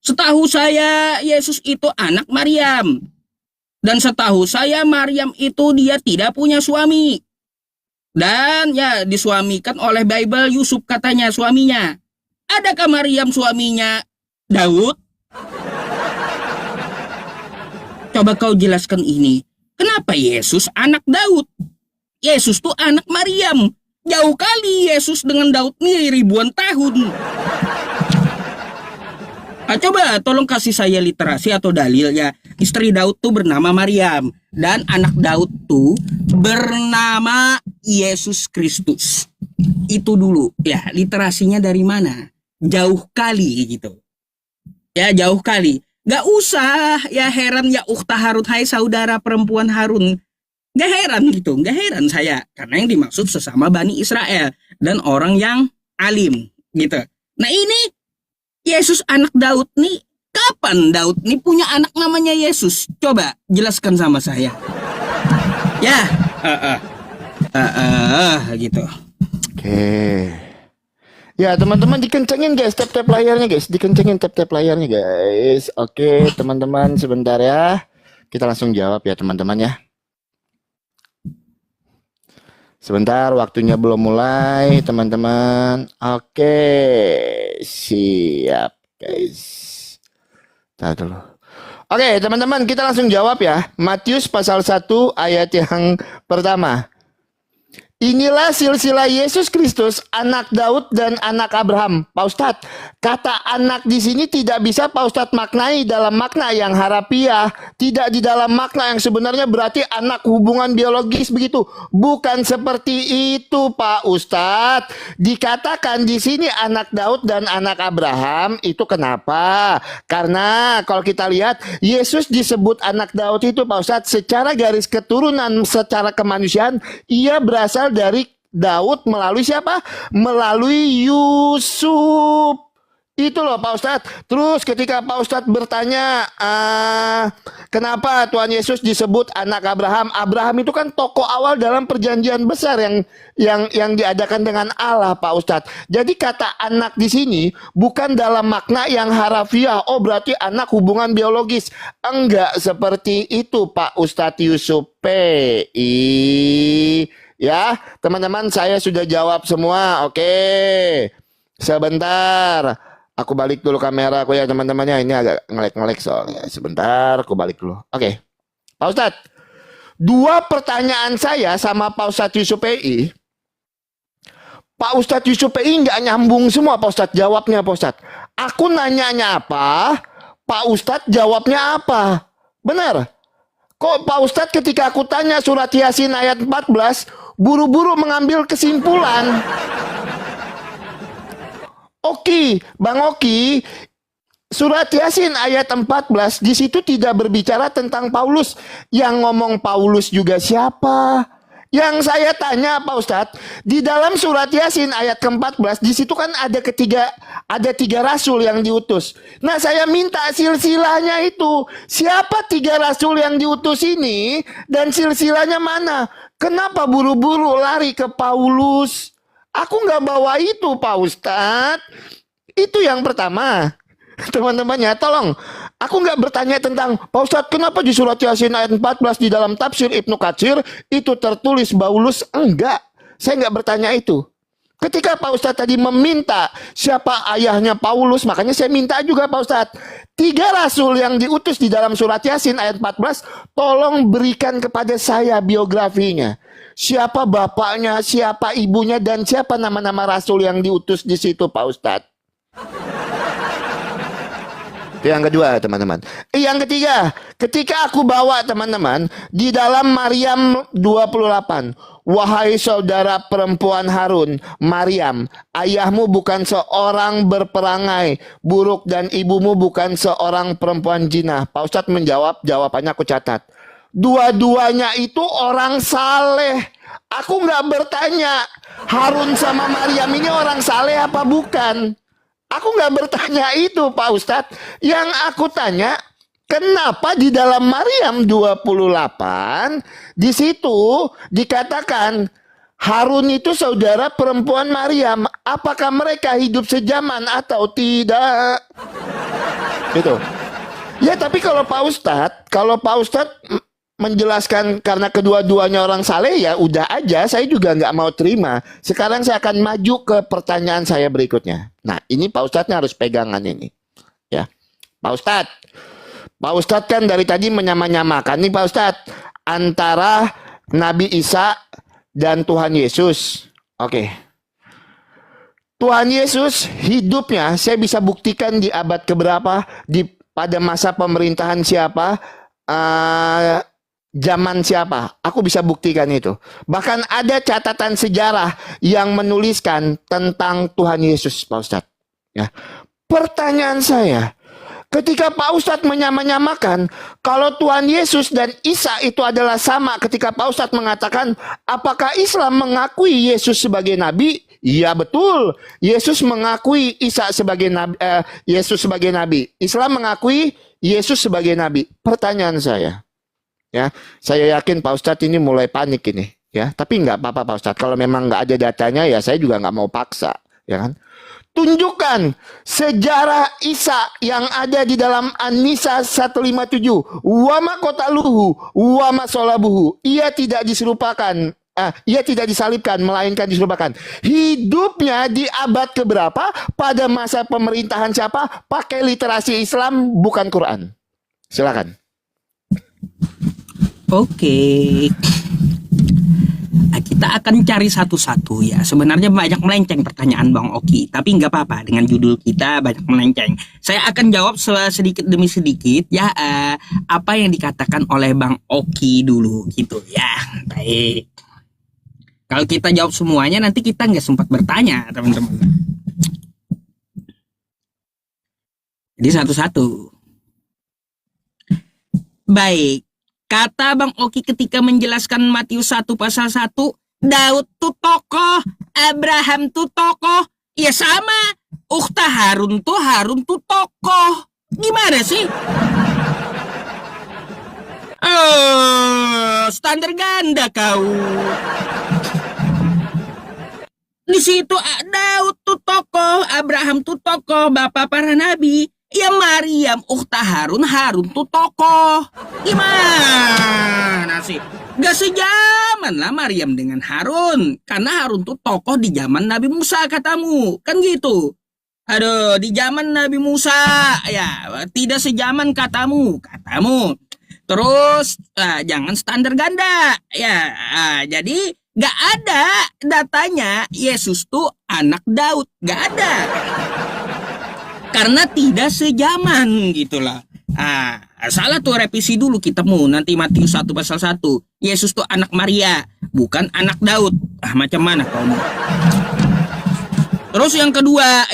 Setahu saya Yesus itu anak Maryam. Dan setahu saya Maryam itu dia tidak punya suami. Dan ya disuamikan oleh Bible Yusuf katanya suaminya. Adakah Maryam suaminya Daud? Coba kau jelaskan ini. Kenapa Yesus anak Daud? Yesus tuh anak Maryam. Jauh kali Yesus dengan Daud nih ribuan tahun. Coba tolong kasih saya literasi atau dalil ya. Istri Daud tuh bernama Maryam. Dan anak Daud tuh bernama Yesus Kristus. Itu dulu. Ya literasinya dari mana? Jauh kali gitu. Ya jauh kali. Gak usah ya heran ya ukhta Harun. Hai saudara perempuan Harun. Gak heran gitu. Gak heran saya. Karena yang dimaksud sesama Bani Israel. Dan orang yang alim gitu. Nah ini Yesus anak Daud nih, kapan Daud nih punya anak namanya Yesus? Coba jelaskan sama saya. Ya, gitu. Oke. Ya teman-teman dikencengin guys tap-tap layarnya guys. Dikencengin tap-tap layarnya guys. Oke teman-teman sebentar ya. Kita langsung jawab ya teman-teman ya. Sebentar, waktunya belum mulai, teman-teman. Oke, siap, guys. Tahan dulu. Oke, teman-teman, kita langsung jawab ya. Matius pasal 1 ayat yang pertama. Inilah silsilah Yesus Kristus, anak Daud dan anak Abraham. Pak Ustadz, kata anak di sini tidak bisa Pak Ustadz maknai dalam makna yang harafiah, tidak di dalam makna yang sebenarnya berarti anak hubungan biologis begitu. Bukan seperti itu Pak Ustadz. Dikatakan di sini anak Daud dan anak Abraham itu kenapa? Karena kalau kita lihat Yesus disebut anak Daud itu Pak Ustadz secara garis keturunan, secara kemanusiaan ia berasal dari Daud melalui siapa? Melalui Yusuf. Itu loh Pak Ustadz. Terus ketika Pak Ustadz bertanya kenapa Tuhan Yesus disebut anak Abraham? Abraham itu kan tokoh awal dalam perjanjian besar yang diadakan dengan Allah Pak Ustadz. Jadi kata anak di sini bukan dalam makna yang harafiah. Oh berarti anak hubungan biologis. Enggak seperti itu Pak Ustadz Yusuf P.I. Ya, teman-teman saya sudah jawab semua. Oke. Sebentar. Aku balik dulu kamera aku ya teman-temannya. Ini agak ngelek-ngelek soalnya. Sebentar, aku balik dulu. Oke. Pak Ustadz. Dua pertanyaan saya sama Pak Ustadz Yusuf PI. Pak Ustadz Yusuf PI nggak nyambung semua Pak Ustadz jawabnya Pak Ustadz. Aku nanyanya apa? Pak Ustadz jawabnya apa? Benar? Kok Pak Ustadz ketika aku tanya surat Yasin ayat 14 buru-buru mengambil kesimpulan. Oke, Bang Oki, surat Yasin ayat 14 di situ tidak berbicara tentang Paulus. Yang ngomong Paulus juga siapa? Yang saya tanya Pak Ustadz, di dalam surat Yasin ayat ke-14 di situ kan ada tiga rasul yang diutus. Nah, saya minta silsilahnya itu. Siapa tiga rasul yang diutus ini dan silsilahnya mana? Kenapa buru-buru lari ke Paulus? Aku nggak bawa itu Pak Ustadz. Itu yang pertama. Teman-temannya tolong. Aku nggak bertanya tentang Pak Ustadz kenapa di surat Yasin ayat 14 di dalam tafsir Ibnu Katsir itu tertulis Paulus. Enggak. Saya nggak bertanya itu. Ketika Pak Ustadz tadi meminta siapa ayahnya Paulus, makanya saya minta juga Pak Ustadz. Tiga rasul yang diutus di dalam surat Yasin ayat 14, tolong berikan kepada saya biografinya. Siapa bapaknya, siapa ibunya, dan siapa nama-nama rasul yang diutus di situ Pak Ustadz. Itu yang kedua teman-teman. Yang ketiga, ketika aku bawa teman-teman di dalam Maryam 28. Wahai saudara perempuan Harun, Maryam, ayahmu bukan seorang berperangai buruk dan ibumu bukan seorang perempuan zina. Pak Ustadz menjawab, jawabannya aku catat. Dua-duanya itu orang saleh. Aku nggak bertanya, Harun sama Maryam ini orang saleh apa bukan? Aku nggak bertanya itu, Pak Ustadz. Yang aku tanya, kenapa di dalam Maryam 28 di situ dikatakan Harun itu saudara perempuan Maryam? Apakah mereka hidup sejaman atau tidak? Itu. Ya, tapi kalau Pak Ustadz menjelaskan karena kedua-duanya orang saleh, ya udah aja, saya juga nggak mau terima. Sekarang saya akan maju ke pertanyaan saya berikutnya. Nah, ini Pak Ustadznya harus pegangan ini. Ya, Pak Ustadz kan dari tadi menyamakan nih Pak Ustadz antara Nabi Isa dan Tuhan Yesus. Oke. Tuhan Yesus hidupnya saya bisa buktikan di abad keberapa, pada masa pemerintahan siapa, zaman siapa. Aku bisa buktikan itu. Bahkan ada catatan sejarah yang menuliskan tentang Tuhan Yesus, Pak Ustadz. Ya. Pertanyaan saya, ketika Pak Ustadz menyamakan kalau Tuhan Yesus dan Isa itu adalah sama, ketika Pak Ustadz mengatakan apakah Islam mengakui Yesus sebagai nabi? Iya betul, Yesus mengakui Isa sebagai nabi, Yesus sebagai nabi. Islam mengakui Yesus sebagai nabi. Pertanyaan saya, ya, saya yakin Pak Ustadz ini mulai panik ini, ya. Tapi nggak apa-apa Pak Ustadz. Kalau memang nggak ada datanya, ya saya juga nggak mau paksa, ya kan? Tunjukkan sejarah Isa yang ada di dalam An-Nisa 157. Wama kotaluhu, wama solabuhu. Ia tidak diserupakan. Ia tidak disalibkan, melainkan diserupakan. Hidupnya di abad keberapa? Pada masa pemerintahan siapa? Pakai literasi Islam, bukan Quran. Silakan. Oke. Kita akan cari satu-satu ya. Sebenarnya banyak melenceng pertanyaan Bang Oki, tapi nggak apa-apa, dengan judul kita banyak melenceng. Saya akan jawab sedikit demi sedikit ya, apa yang dikatakan oleh Bang Oki dulu gitu ya. Baik. Kalau kita jawab semuanya nanti kita nggak sempat bertanya, teman-teman. Jadi satu-satu. Baik. Kata Bang Oki ketika menjelaskan Matius 1 pasal 1, Daud tuh tokoh, Abraham tuh tokoh, ya sama. Ukhta Harun tuh tokoh. Gimana sih? Oh, standar ganda kau. Di situ Daud tuh tokoh, Abraham tuh tokoh, bapak para nabi. Ya Maryam, ukhta Harun tuh tokoh. Gimana sih? Gak sejaman lah Maryam dengan Harun. Karena Harun tuh tokoh di zaman Nabi Musa katamu. Kan gitu. Aduh, di zaman Nabi Musa. Ya, tidak sejaman katamu. Terus, jangan standar ganda. Ya, jadi gak ada datanya Yesus tuh anak Daud. Gak ada. Karena tidak sejaman gitulah. Salah tuh, revisi dulu kitabmu. Nanti Matius 1 pasal 1. Yesus tuh anak Maria, bukan anak Daud. Macam mana kau? Terus yang kedua,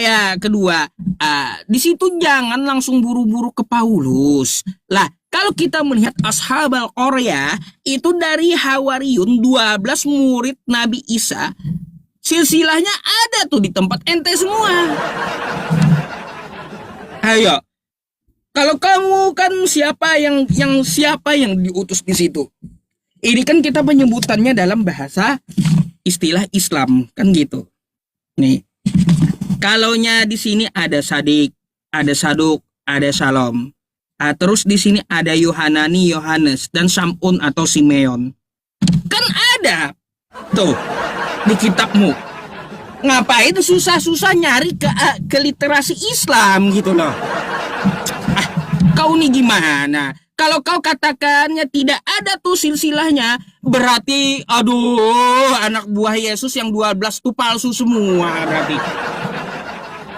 di situ jangan langsung buru-buru ke Paulus. Lah, kalau kita melihat Ashabal Qaryah itu dari Hawariyun 12 murid Nabi Isa, silsilahnya ada tuh di tempat ente semua. Ayo, kalau kamu kan siapa yang diutus di situ? Ini kan kita penyebutannya dalam bahasa istilah Islam kan gitu. Nih, kalaunya di sini ada Sadik, ada Saduk, ada Salom. Terus di sini ada Yohanani, Yohanes, dan Samun atau Simeon. Kan ada tuh di kitabmu. Ngapain susah-susah nyari ke literasi Islam gitu loh. Kau nih gimana? Kalau kau katakannya tidak ada tuh silsilahnya, berarti aduh, anak buah Yesus yang 12 tuh palsu semua berarti.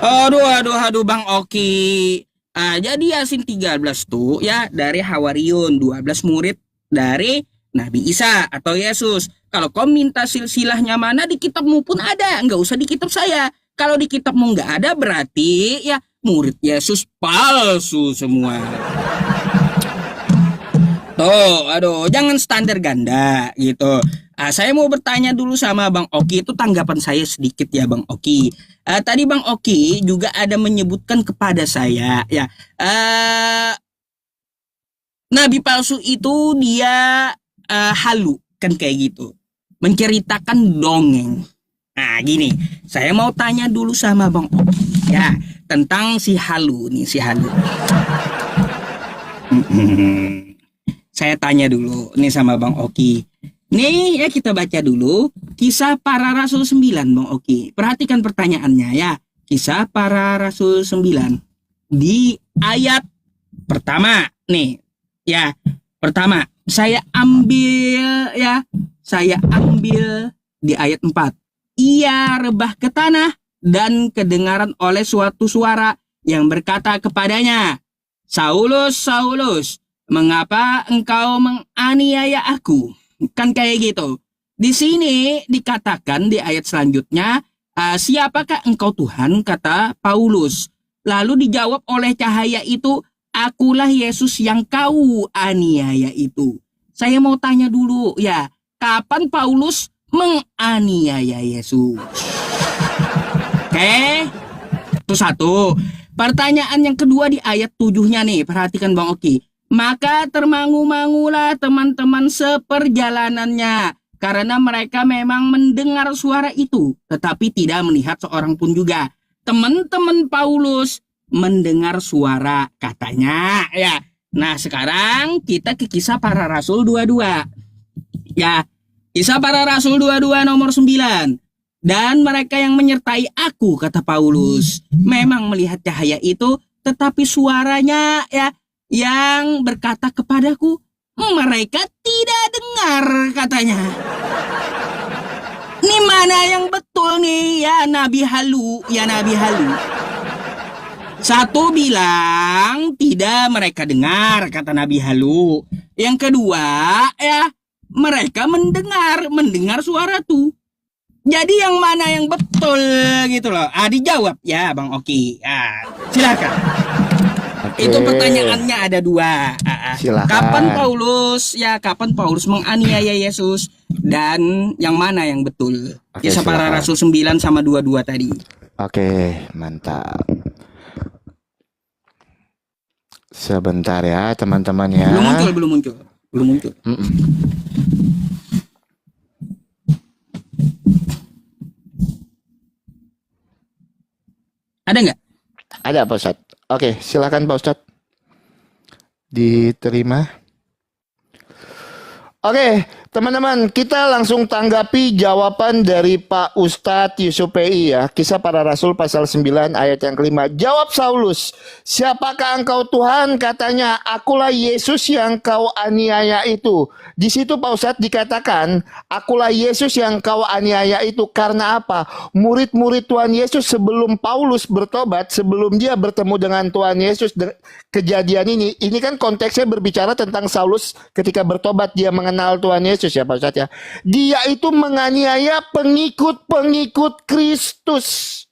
Aduh Bang Oki. Jadi Yasin 13 tuh ya dari Hawariyun, 12 murid dari Nabi Isa atau Yesus. Kalau kau minta silsilahnya mana, di kitabmu pun ada, nggak usah di kitab saya. Kalau di kitabmu nggak ada, berarti ya murid Yesus palsu semua. Tuh, aduh, jangan standar ganda gitu. Saya mau bertanya dulu sama Bang Oki, itu tanggapan saya sedikit ya Bang Oki. Tadi Bang Oki juga ada menyebutkan kepada saya ya, Nabi palsu itu dia halu kan kayak gitu, menceritakan dongeng. Nah gini, saya mau tanya dulu sama Bang Oki ya tentang si halu nih, si halu. Saya tanya dulu nih sama Bang Oki. Nih ya kita baca dulu Kisah Para Rasul 9 Bang Oki. Perhatikan pertanyaannya ya. Kisah Para Rasul 9 di ayat pertama nih. Ya, pertama saya ambil di ayat 4. Ia rebah ke tanah dan kedengaran oleh suatu suara yang berkata kepadanya, Saulus, Saulus, mengapa engkau menganiaya aku? Kan kayak gitu. Di sini dikatakan di ayat selanjutnya, siapakah engkau Tuhan? Kata Paulus. Lalu dijawab oleh cahaya itu, akulah Yesus yang kau aniaya itu. Saya mau tanya dulu ya, kapan Paulus menganiaya Yesus? Oke, itu satu. Pertanyaan yang kedua di ayat 7-nya nih, perhatikan Bang Oki. Maka termangu-mangulah teman-teman seperjalanannya, karena mereka memang mendengar suara itu, tetapi tidak melihat seorang pun juga. Teman-teman Paulus mendengar suara katanya ya. Nah sekarang kita ke Kisah Para Rasul 22 ya. Kisah Para Rasul 22 nomor 9. Dan mereka yang menyertai aku, kata Paulus, memang melihat cahaya itu, tetapi suaranya ya yang berkata kepadaku, mereka tidak dengar katanya. Ini mana yang betul nih ya Nabi halu, ya Nabi halu. Satu bilang tidak mereka dengar kata Nabi halu. Yang kedua ya mereka mendengar suara tuh. Jadi yang mana yang betul gitu loh. Dijawab ya Bang Oki. Silakan. Oke. Itu pertanyaannya ada dua. Silakan. Kapan Paulus menganiaya Yesus dan yang mana yang betul? Oke, Kisah Para silakan. Rasul 9 sama 22 tadi. Oke, mantap. Sebentar ya teman-teman ya. Belum muncul. Ada nggak? Ada Pak Ustadz. Oke, silakan Pak Ustadz. Diterima. Oke, teman-teman, kita langsung tanggapi jawaban dari Pak Ustadz Yusuf PI ya. Kisah Para Rasul pasal 9 ayat yang kelima. Jawab Saulus, siapakah engkau Tuhan? Katanya, akulah Yesus yang kau aniaya itu. Di situ Pak Ustadz dikatakan, akulah Yesus yang kau aniaya itu. Karena apa? Murid-murid Tuhan Yesus sebelum Paulus bertobat, sebelum dia bertemu dengan Tuhan Yesus, kejadian ini kan konteksnya berbicara tentang Saulus ketika bertobat, dia mengenal Tuhan Yesus ya Pak Ustadz ya. Dia itu menganiaya pengikut-pengikut Kristus.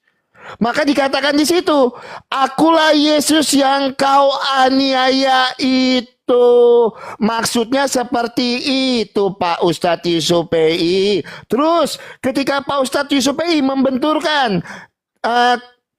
Maka dikatakan di situ, akulah Yesus yang kau aniaya itu. Maksudnya seperti itu Pak Ustadz Yusuf PI. Terus ketika Pak Ustadz Yusuf PI membenturkan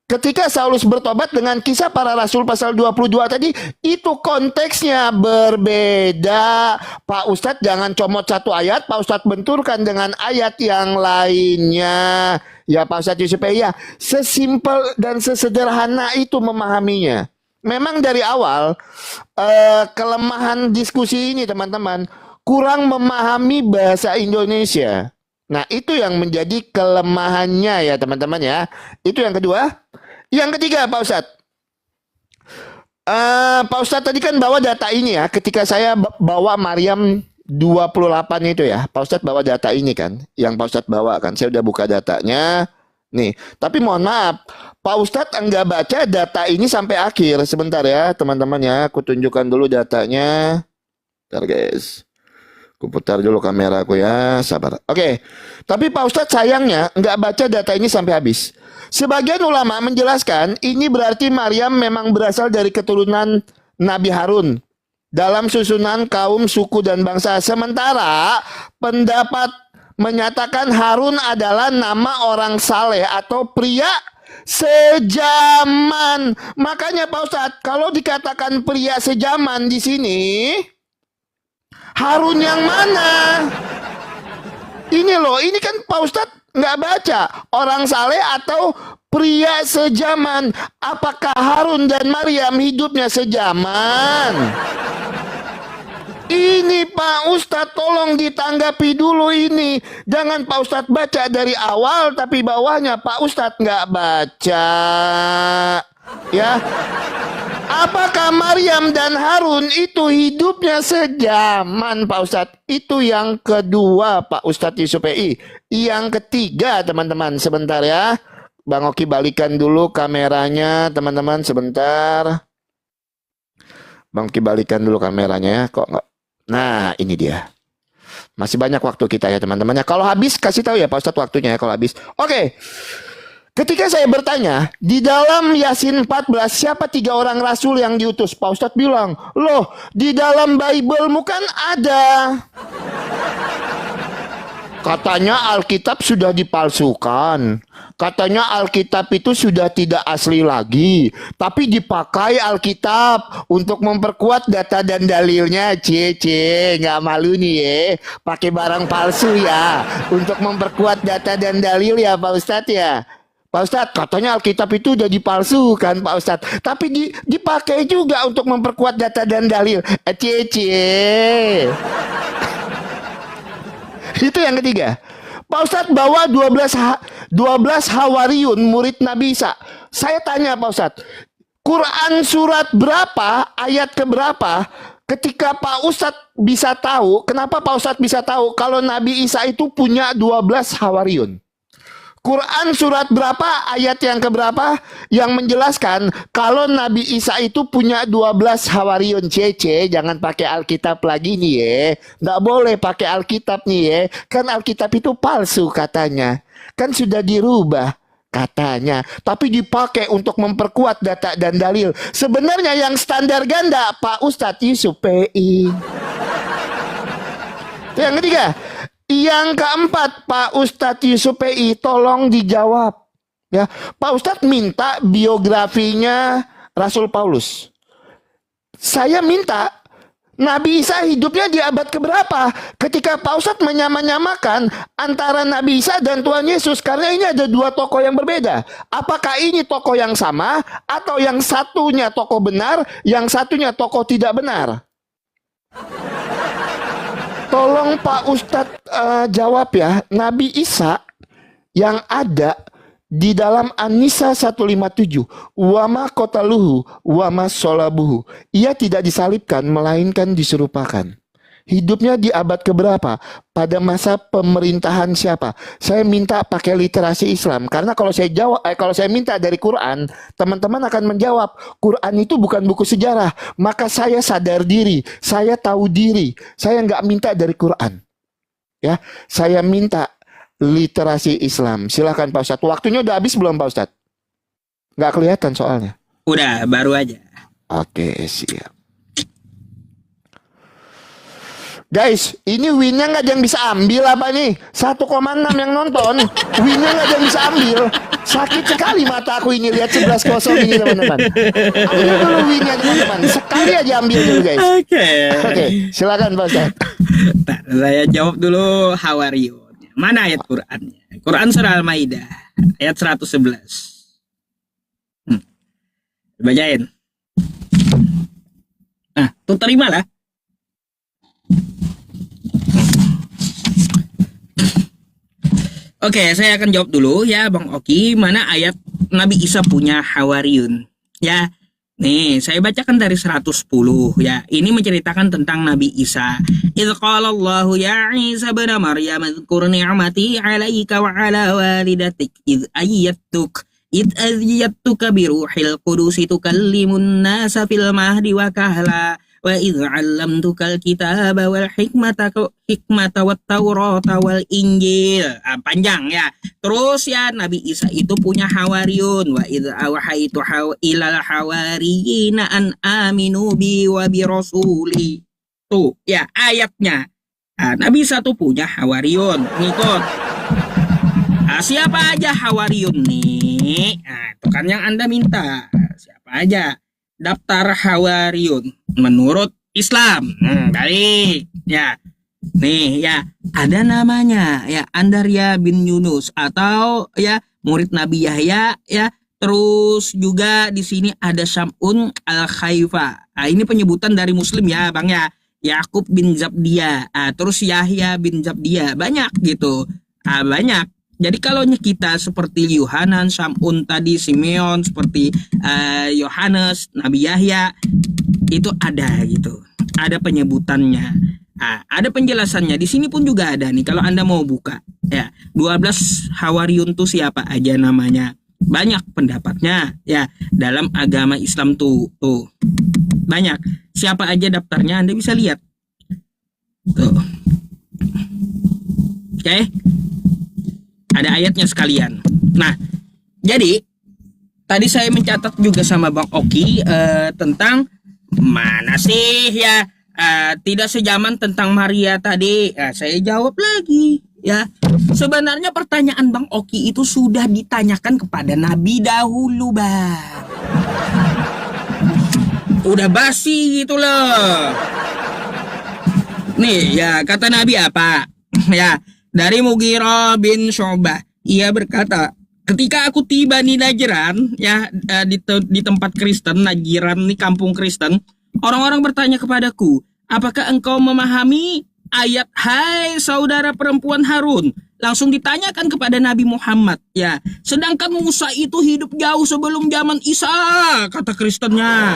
ketika Saulus bertobat dengan Kisah Para Rasul pasal 22 tadi, itu konteksnya berbeda. Pak Ustadz jangan comot satu ayat, Pak Ustadz benturkan dengan ayat yang lainnya. Ya Pak Ustadz Yusuf ya, sesimpel dan sesederhana itu memahaminya. Memang dari awal kelemahan diskusi ini teman-teman, kurang memahami bahasa Indonesia. Nah itu yang menjadi kelemahannya ya teman-teman ya. Itu yang kedua. Yang ketiga Pak Ustadz, Pak Ustadz tadi kan bawa data ini ya. Ketika saya bawa Maryam 28 itu ya, Pak Ustadz bawa data ini kan, yang Pak Ustadz bawa kan. Saya udah buka datanya nih. Tapi mohon maaf, Pak Ustadz enggak baca data ini sampai akhir. Sebentar ya teman-teman ya, aku tunjukkan dulu datanya. Bentar guys, Aku putar dulu kameraku ya, sabar. Oke, tapi Pak Ustadz sayangnya nggak baca data ini sampai habis. Sebagian ulama menjelaskan ini berarti Maryam memang berasal dari keturunan Nabi Harun dalam susunan kaum, suku, dan bangsa. Sementara pendapat menyatakan Harun adalah nama orang saleh atau pria sejaman. Makanya Pak Ustadz, kalau dikatakan pria sejaman di sini, Harun yang mana? Ini loh, ini kan Pak Ustadz nggak baca orang saleh atau pria sejaman. Apakah Harun dan Maryam hidupnya sejaman? Ini Pak Ustadz tolong ditanggapi dulu ini. Jangan Pak Ustadz baca dari awal tapi bawahnya Pak Ustadz nggak baca. Ya. Apakah Maryam dan Harun itu hidupnya sejaman Pak Ustadz? Itu yang kedua Pak Ustadz Yusuf PI. Yang ketiga teman-teman, sebentar ya. Bang Oki balikan dulu kameranya teman-teman sebentar. Bang Oki balikan dulu kameranya ya. Kok nggak? Nah ini dia. Masih banyak waktu kita ya teman-teman. Kalau habis kasih tahu ya Pak Ustadz waktunya ya kalau habis. Oke. Ketika saya bertanya, di dalam Yasin 14, siapa 3 orang rasul yang diutus? Pak Ustadz bilang, loh, di dalam Bible-mu kan ada. Katanya Alkitab sudah dipalsukan. Katanya Alkitab itu sudah tidak asli lagi. Tapi dipakai Alkitab untuk memperkuat data dan dalilnya. Nggak malu nih ya. Pakai barang palsu ya. Untuk memperkuat data dan dalil ya Pak Ustadz ya. Pak Ustadz, katanya Alkitab itu udah dipalsukan Pak Ustadz. Tapi dipakai juga untuk memperkuat data dan dalil. Itu yang ketiga. Pak Ustadz bawa 12 Hawariyun murid Nabi Isa. Saya tanya Pak Ustadz, Quran surat berapa, ayat keberapa, ketika Pak Ustadz bisa tahu, kenapa Pak Ustadz bisa tahu kalau Nabi Isa itu punya 12 Hawariyun? Quran surat berapa, ayat yang keberapa yang menjelaskan kalau Nabi Isa itu punya 12 Hawariyun. Jangan pakai Alkitab lagi nih ya. Nggak boleh pakai Alkitab nih ya. Kan Alkitab itu palsu katanya. Kan sudah dirubah katanya. Tapi dipakai untuk memperkuat data dan dalil. Sebenarnya yang standar ganda Pak Ustadz Yusuf PI. Yang ketiga. Yang keempat, Pak Ustadz Yusuf PI, tolong dijawab. Ya, Pak Ustadz minta biografinya Rasul Paulus. Saya minta Nabi Isa hidupnya di abad keberapa? Ketika Pak Ustadz menyamakan antara Nabi Isa dan Tuhan Yesus, karena ini ada 2 tokoh yang berbeda. Apakah ini tokoh yang sama atau yang satunya tokoh benar, yang satunya tokoh tidak benar? Tolong Pak Ustadz jawab ya. Nabi Isa yang ada di dalam An-Nisa 157, wama qataluhu wama sholabuhu. Ia tidak disalibkan melainkan diserupakan. Hidupnya di abad keberapa? Pada masa pemerintahan siapa? Saya minta pakai literasi Islam karena kalau saya minta dari Quran, teman-teman akan menjawab Quran itu bukan buku sejarah. Maka saya sadar diri, saya tahu diri. Saya nggak minta dari Quran. Ya, saya minta literasi Islam. Silakan Pak Ustadz. Waktunya udah habis belum Pak Ustadz? Nggak kelihatan soalnya. Udah, baru aja. Oke, siap. Guys, ini winnya nggak ada yang bisa ambil apa nih? 1,6 yang nonton, winnya nggak ada yang bisa ambil. Sakit sekali mata aku ini lihat 11-0 ini teman-teman. Ambil dulu winnya teman-teman. Sekali aja ambil dulu guys. Oke, silakan Pak Ustaz. Saya jawab dulu Hawariyun. Mana ayat Qurannya? Quran surah Al-Maidah ayat 111. Bacain. Nah, tuh terimalah. Oke, saya akan jawab dulu ya Bang Oki, mana ayat Nabi Isa punya Hawariyun. Ya, nih saya bacakan dari 110 ya. Ini menceritakan tentang Nabi Isa. Idz qala Allahu ya Isa ibn Maryam dzkur ni'mati 'alaika wa 'ala walidatik idz ayyatuka bi ruhil qudus tukallimun nasa fil mahdi wa kahla wa idz 'allamtukal kitaba wal hikmata wat taurata wal injil. Panjang ya. Terus ya Nabi Isa itu punya hawariyun, wa idz awhaitu ilal hawariyina an aminu bi wa bi rasuli. Tuh ya ayatnya. Nabi Isa tuh punya hawariyun, ngikut. Siapa aja hawariyun nih? Itu kan yang Anda minta. Siapa aja? Daftar hawariyun menurut Islam. Baik. Ya. Nih ya, ada namanya ya Andaria bin Yunus atau ya murid Nabi Yahya ya. Terus juga di sini ada Syam'un al-Khaifa. Ini penyebutan dari Muslim ya, Bang ya. Yakub bin Zabdia, terus Yahya bin Zabdia, banyak gitu, banyak. Jadi kalau kita seperti Yohanan, Syam'un tadi, Simeon, seperti Yohanes, Nabi Yahya, itu ada gitu, ada penyebutannya, ada penjelasannya. Di sini pun juga ada nih, kalau Anda mau buka, ya 12 hawariyun tuh siapa aja namanya, banyak pendapatnya, ya dalam agama Islam tuh banyak. Siapa aja daftarnya Anda bisa lihat. Tuh. Oke. Ada ayatnya sekalian. Nah, jadi tadi saya mencatat juga sama Bang Oki tentang mana sih ya tidak sejaman tentang Maria tadi. Saya jawab lagi ya. Sebenarnya pertanyaan Bang Oki itu sudah ditanyakan kepada Nabi dahulu, Bang. Udah basi gitu loh. Nih ya kata Nabi apa? Ya dari Mughirah bin Syu'bah. Ia berkata, ketika aku tiba di Najran ya di tempat Kristen, Najran ini kampung Kristen, orang-orang bertanya kepadaku, apakah engkau memahami ayat hai saudara perempuan Harun? Langsung ditanyakan kepada Nabi Muhammad ya. Sedangkan Musa itu hidup jauh sebelum zaman Isa, kata Kristennya.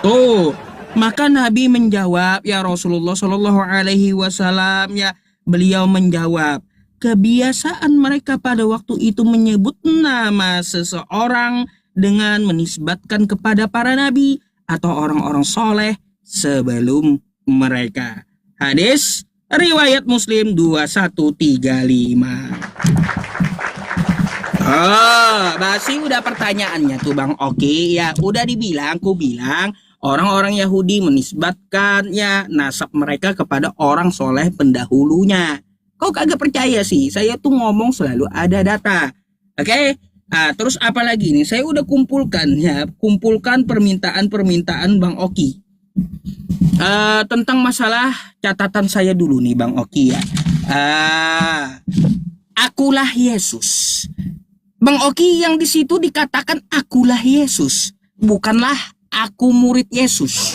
Tuh, maka Nabi menjawab, ya Rasulullah Shallallahu Alaihi Wasallam ya, beliau menjawab, kebiasaan mereka pada waktu itu menyebut nama seseorang dengan menisbatkan kepada para nabi atau orang-orang soleh sebelum mereka. Hadis riwayat Muslim 2135. Basi udah pertanyaannya tuh Bang Oki ya, udah dibilang, ku bilang orang-orang Yahudi menisbatkan ya nasab mereka kepada orang soleh pendahulunya. Kau kagak percaya sih? Saya tuh ngomong selalu ada data. Oke? Terus apa lagi nih? Saya udah kumpulkan permintaan Bang Oki. Tentang masalah catatan saya dulu nih Bang Oki ya. Akulah Yesus. Bang Oki yang di situ dikatakan akulah Yesus, bukanlah aku murid Yesus.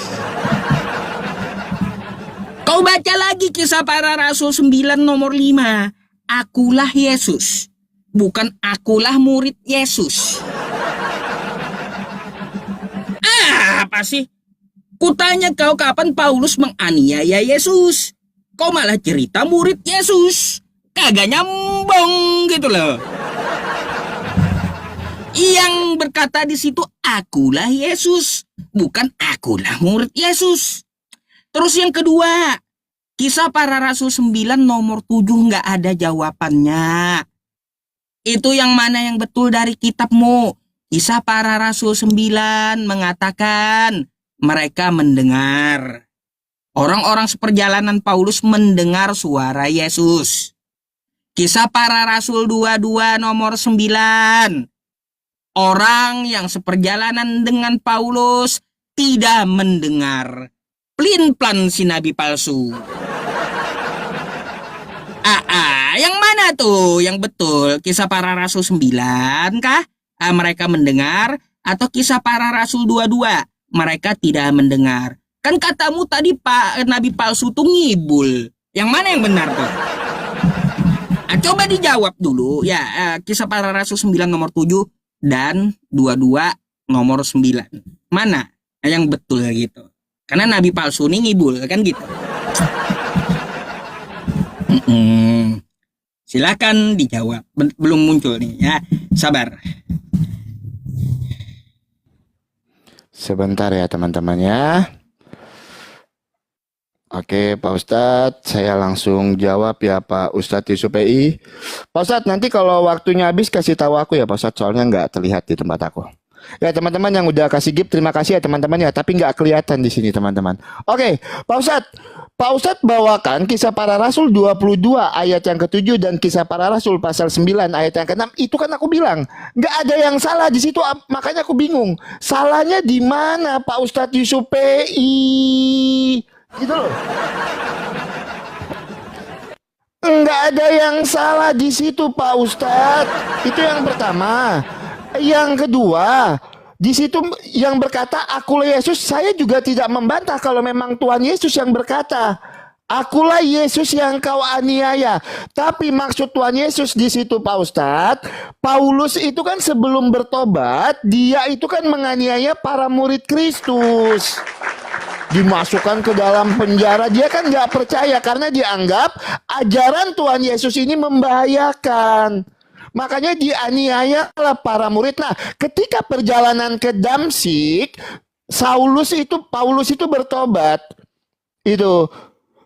Kau baca lagi Kisah Para Rasul 9 nomor 5. Akulah Yesus, bukan akulah murid Yesus. Apa sih? Kutanya kau kapan Paulus menganiaya Yesus? Kau malah cerita murid Yesus. Kagak nyambung gitu loh. Yang berkata di situ akulah Yesus, bukan akulah murid Yesus. Terus yang kedua, Kisah Para Rasul 9 nomor 7 nggak ada jawabannya. Itu yang mana yang betul dari kitabmu? Kisah Para Rasul 9 mengatakan mereka mendengar. Orang-orang seperjalanan Paulus mendengar suara Yesus. Kisah Para Rasul 22 nomor 9. Orang yang seperjalanan dengan Paulus tidak mendengar. Plin-plan si nabi palsu. Yang mana tuh yang betul? Kisah Para Rasul 9 kah? Mereka mendengar, atau Kisah Para Rasul 22? Mereka tidak mendengar. Kan katamu tadi Pak nabi palsu tuh ngibul. Yang mana yang benar tuh? Coba dijawab dulu ya. Kisah Para Rasul 9 nomor 7 dan 22 nomor 9. Mana yang betul gitu? Karena nabi palsu ini ngibul kan gitu. Silakan dijawab. Belum muncul nih ya. Sabar. Sebentar ya teman-teman ya. Oke, Pak Ustadz, saya langsung jawab ya Pak Ustadz Yusuf PI. Pak Ustadz, nanti kalau waktunya habis kasih tahu aku ya Pak Ustadz, soalnya nggak terlihat di tempat aku. Ya teman-teman yang udah kasih gift, terima kasih ya teman-teman ya, tapi nggak kelihatan di sini teman-teman. Oke, Pak Ustadz, Pak Ustadz bawakan Kisah Para Rasul 22 ayat yang ke-7 dan Kisah Para Rasul pasal 9 ayat yang ke-6. Itu kan aku bilang, nggak ada yang salah di situ, makanya aku bingung. Salahnya di mana Pak Ustadz Yusuf PI? Gitu loh. Enggak ada yang salah di situ Pak Ustadz. Itu yang pertama. Yang kedua, di situ yang berkata akulah Yesus, saya juga tidak membantah kalau memang Tuhan Yesus yang berkata. Akulah Yesus yang kau aniaya. Tapi maksud Tuhan Yesus di situ Pak Ustadz, Paulus itu kan sebelum bertobat, dia itu kan menganiaya para murid Kristus. Dimasukkan ke dalam penjara, dia kan nggak percaya karena dianggap ajaran Tuhan Yesus ini membahayakan. Makanya dianiaya lah para murid. Nah, ketika perjalanan ke Damsik, Paulus itu bertobat.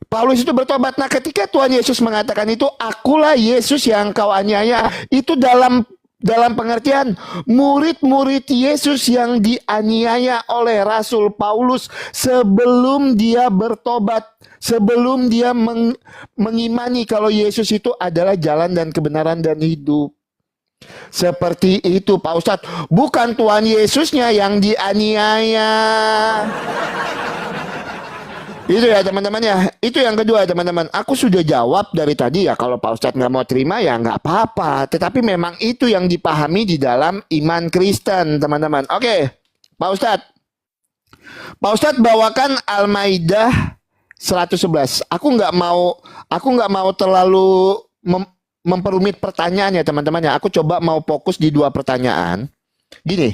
Paulus itu bertobat. Nah, ketika Tuhan Yesus mengatakan itu, akulah Yesus yang kau aniaya, itu dalam pengertian murid-murid Yesus yang dianiaya oleh Rasul Paulus sebelum dia bertobat, sebelum dia mengimani kalau Yesus itu adalah jalan dan kebenaran dan hidup. Seperti itu Pak Ustadz, bukan Tuhan Yesusnya yang dianiaya. Itu ya teman-teman ya. Itu yang kedua teman-teman. Aku sudah jawab dari tadi ya. Kalau Pak Ustadz nggak mau terima ya nggak apa-apa. Tetapi memang itu yang dipahami di dalam iman Kristen teman-teman. Oke, Pak Ustadz. Pak Ustadz bawakan Al-Maidah 111. Aku nggak mau terlalu memperumit pertanyaan ya teman-teman ya. Aku coba mau fokus di 2 pertanyaan. Gini,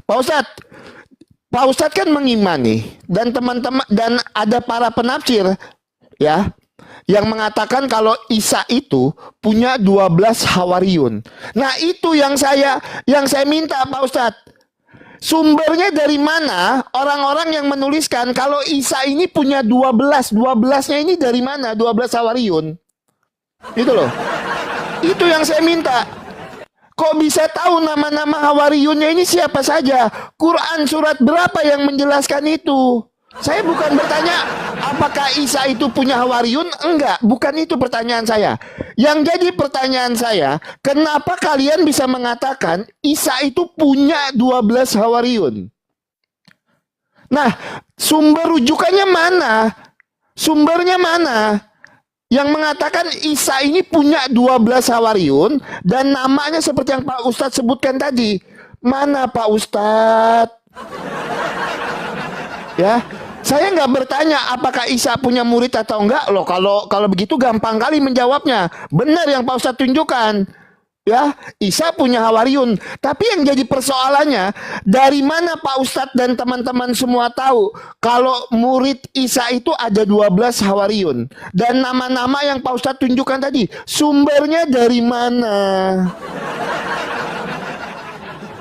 Pak Ustadz kan mengimani dan teman-teman dan ada para penafsir ya yang mengatakan kalau Isa itu punya 12 hawariyun. Nah, itu yang saya minta Pak Ustadz. Sumbernya dari mana orang-orang yang menuliskan kalau Isa ini punya 12? 12-nya ini dari mana? 12 hawariyun. Itu loh. Itu yang saya minta. Kok bisa tahu nama-nama hawariyunnya ini siapa saja? Quran surat berapa yang menjelaskan itu? Saya bukan bertanya apakah Isa itu punya hawariyun? Enggak, bukan itu pertanyaan saya. Yang jadi pertanyaan saya, kenapa kalian bisa mengatakan Isa itu punya 12 hawariyun? Nah, sumber rujukannya mana? Sumbernya mana? Yang mengatakan Isa ini punya 12 hawariyun dan namanya seperti yang Pak Ustadz sebutkan tadi. Mana Pak Ustadz? Ya, saya nggak bertanya apakah Isa punya murid atau enggak loh. Kalau begitu gampang kali menjawabnya. Benar yang Pak Ustadz tunjukkan. Ya, Isa punya hawariyun. Tapi yang jadi persoalannya, dari mana Pak Ustadz dan teman-teman semua tahu kalau murid Isa itu ada 12 hawariyun? Dan nama-nama yang Pak Ustadz tunjukkan tadi, sumbernya dari mana?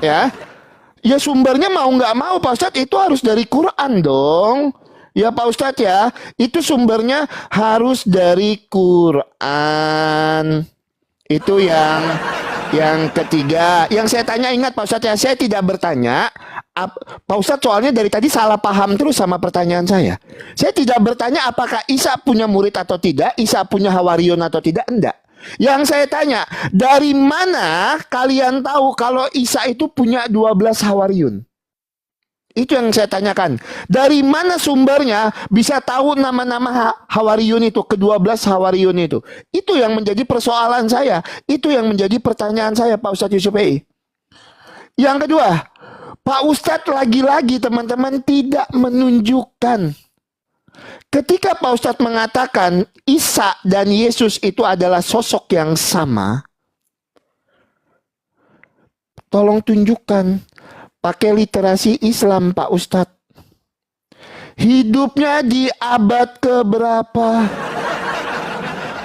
Ya sumbernya mau nggak mau Pak Ustadz itu harus dari Quran dong. Ya Pak Ustadz ya, itu sumbernya harus dari Quran. Itu yang ketiga. Yang saya tanya, ingat Pak Ustadz ya, saya tidak bertanya Pak Ustadz soalnya dari tadi salah paham terus sama pertanyaan saya. Saya tidak bertanya apakah Isa punya murid atau tidak, Isa punya hawariyun atau tidak, enggak. Yang saya tanya, dari mana kalian tahu kalau Isa itu punya 12 hawariyun? Itu yang saya tanyakan. Dari mana sumbernya bisa tahu nama-nama hawariyun itu, ke-12 hawariyun itu? Itu yang menjadi persoalan saya. Itu yang menjadi pertanyaan saya, Pak Ustadz Yusuf PI. Yang kedua, Pak Ustadz lagi-lagi teman-teman tidak menunjukkan. Ketika Pak Ustadz mengatakan Isa dan Yesus itu adalah sosok yang sama, tolong tunjukkan. Pakai literasi Islam Pak Ustadz. Hidupnya di abad keberapa?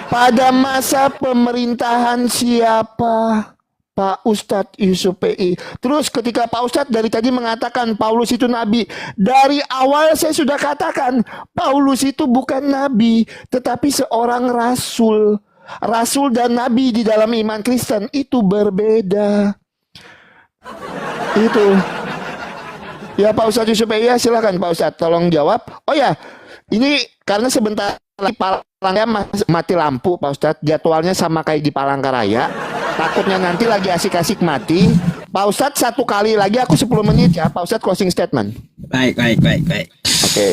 Pada masa pemerintahan siapa? Pak Ustadz Yusuf PI. Terus ketika Pak Ustadz dari tadi mengatakan Paulus itu nabi, dari awal saya sudah katakan Paulus itu bukan nabi, tetapi seorang rasul. Rasul dan nabi di dalam iman Kristen itu berbeda. Itu. Ya Pak Ustadz Yusuf PI, ya silakan Pak Ustadz tolong jawab. Oh ya, ini karena sebentar lagi Palangkaraya mati lampu Pak Ustadz, jadwalnya sama kayak di Palangkaraya. Takutnya nanti lagi asik-asik mati. Pak Ustadz satu kali lagi, aku 10 menit ya. Pak Ustadz closing statement. Baik. Oke.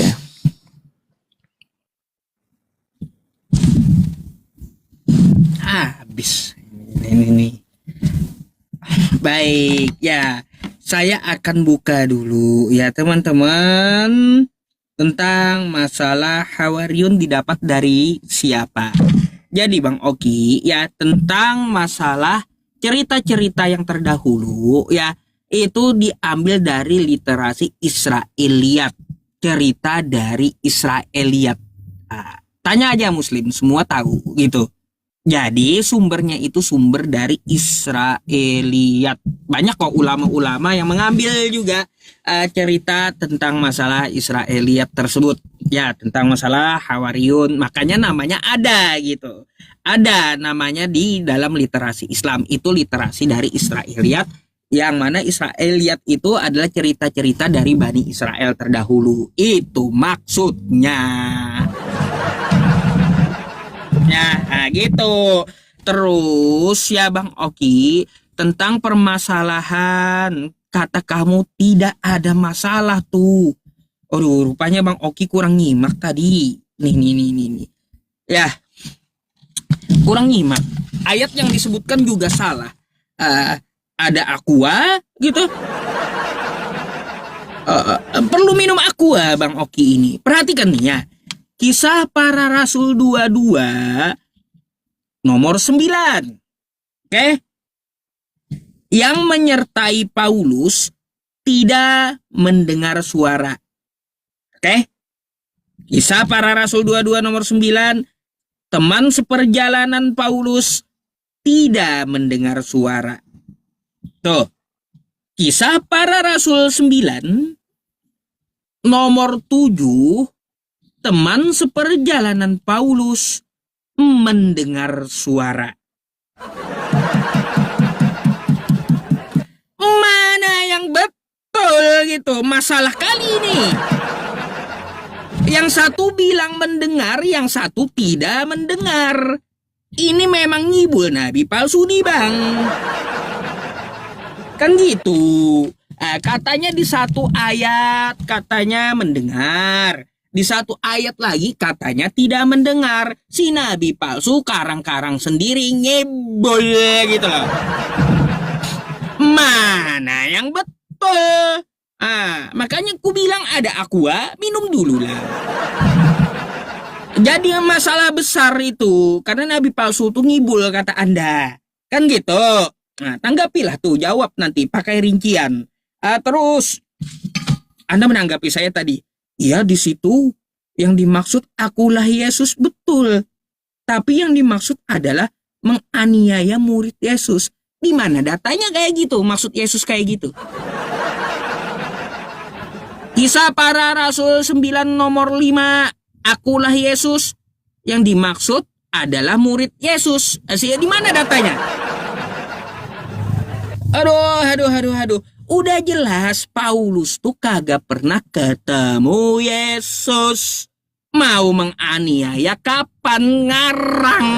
Habis. Ini. Baik, ya. Saya akan buka dulu ya teman-teman. Tentang masalah Hawariun didapat dari siapa. Jadi Bang Oki ya, tentang masalah cerita-cerita yang terdahulu ya, itu diambil dari literasi Israeliat, cerita dari Israeliat. Nah, tanya aja Muslim, semua tahu gitu. Jadi sumbernya itu sumber dari Israeliat. Banyak kok ulama-ulama yang mengambil juga cerita tentang masalah Israeliat tersebut. Ya, tentang masalah Hawariun. Makanya namanya ada gitu. Ada namanya di dalam literasi Islam. Itu literasi dari Israeliat. Yang mana Israeliat itu adalah cerita-cerita dari Bani Israel terdahulu. Itu maksudnya. Ya, nah gitu. Terus ya Bang Oki, tentang permasalahan kata kamu tidak ada masalah tuh. Aduh, rupanya Bang Oki kurang nyimak tadi. Nih. Ya, kurang nyimak. Ayat yang disebutkan juga salah. Ada aqua gitu. Perlu minum aqua Bang Oki ini. Perhatikan nih ya. Kisah Para Rasul 22 nomor 9. Oke. Yang menyertai Paulus tidak mendengar suara. Oke. Kisah Para Rasul 22 nomor 9. Teman seperjalanan Paulus tidak mendengar suara. Tuh. Kisah Para Rasul 9 nomor 7. Teman seperjalanan Paulus mendengar suara. Mana yang betul gitu? Masalah kali ini. Yang satu bilang mendengar, yang satu tidak mendengar. Ini memang ngibul nabi palsu nih Bang. Kan gitu. Katanya di satu ayat katanya mendengar. Di satu ayat lagi katanya tidak mendengar. Si nabi palsu karang-karang sendiri ngebol gitu loh. Mana yang betul? Makanya ku bilang ada aqua, minum dulu lah. Jadi masalah besar itu karena nabi palsu tuh ngibul kata Anda. Kan gitu. Nah, tanggapilah tuh, jawab nanti pakai rincian. Terus Anda menanggapi saya tadi. Ya di situ yang dimaksud akulah Yesus betul. Tapi yang dimaksud adalah menganiaya murid Yesus. Di mana datanya kayak gitu? Maksud Yesus kayak gitu. Kisah Para Rasul 9 nomor 5. Akulah Yesus. Yang dimaksud adalah murid Yesus. Di mana datanya? Aduh. Udah jelas Paulus tuh kagak pernah ketemu Yesus. Mau menganiaya kapan ngarang.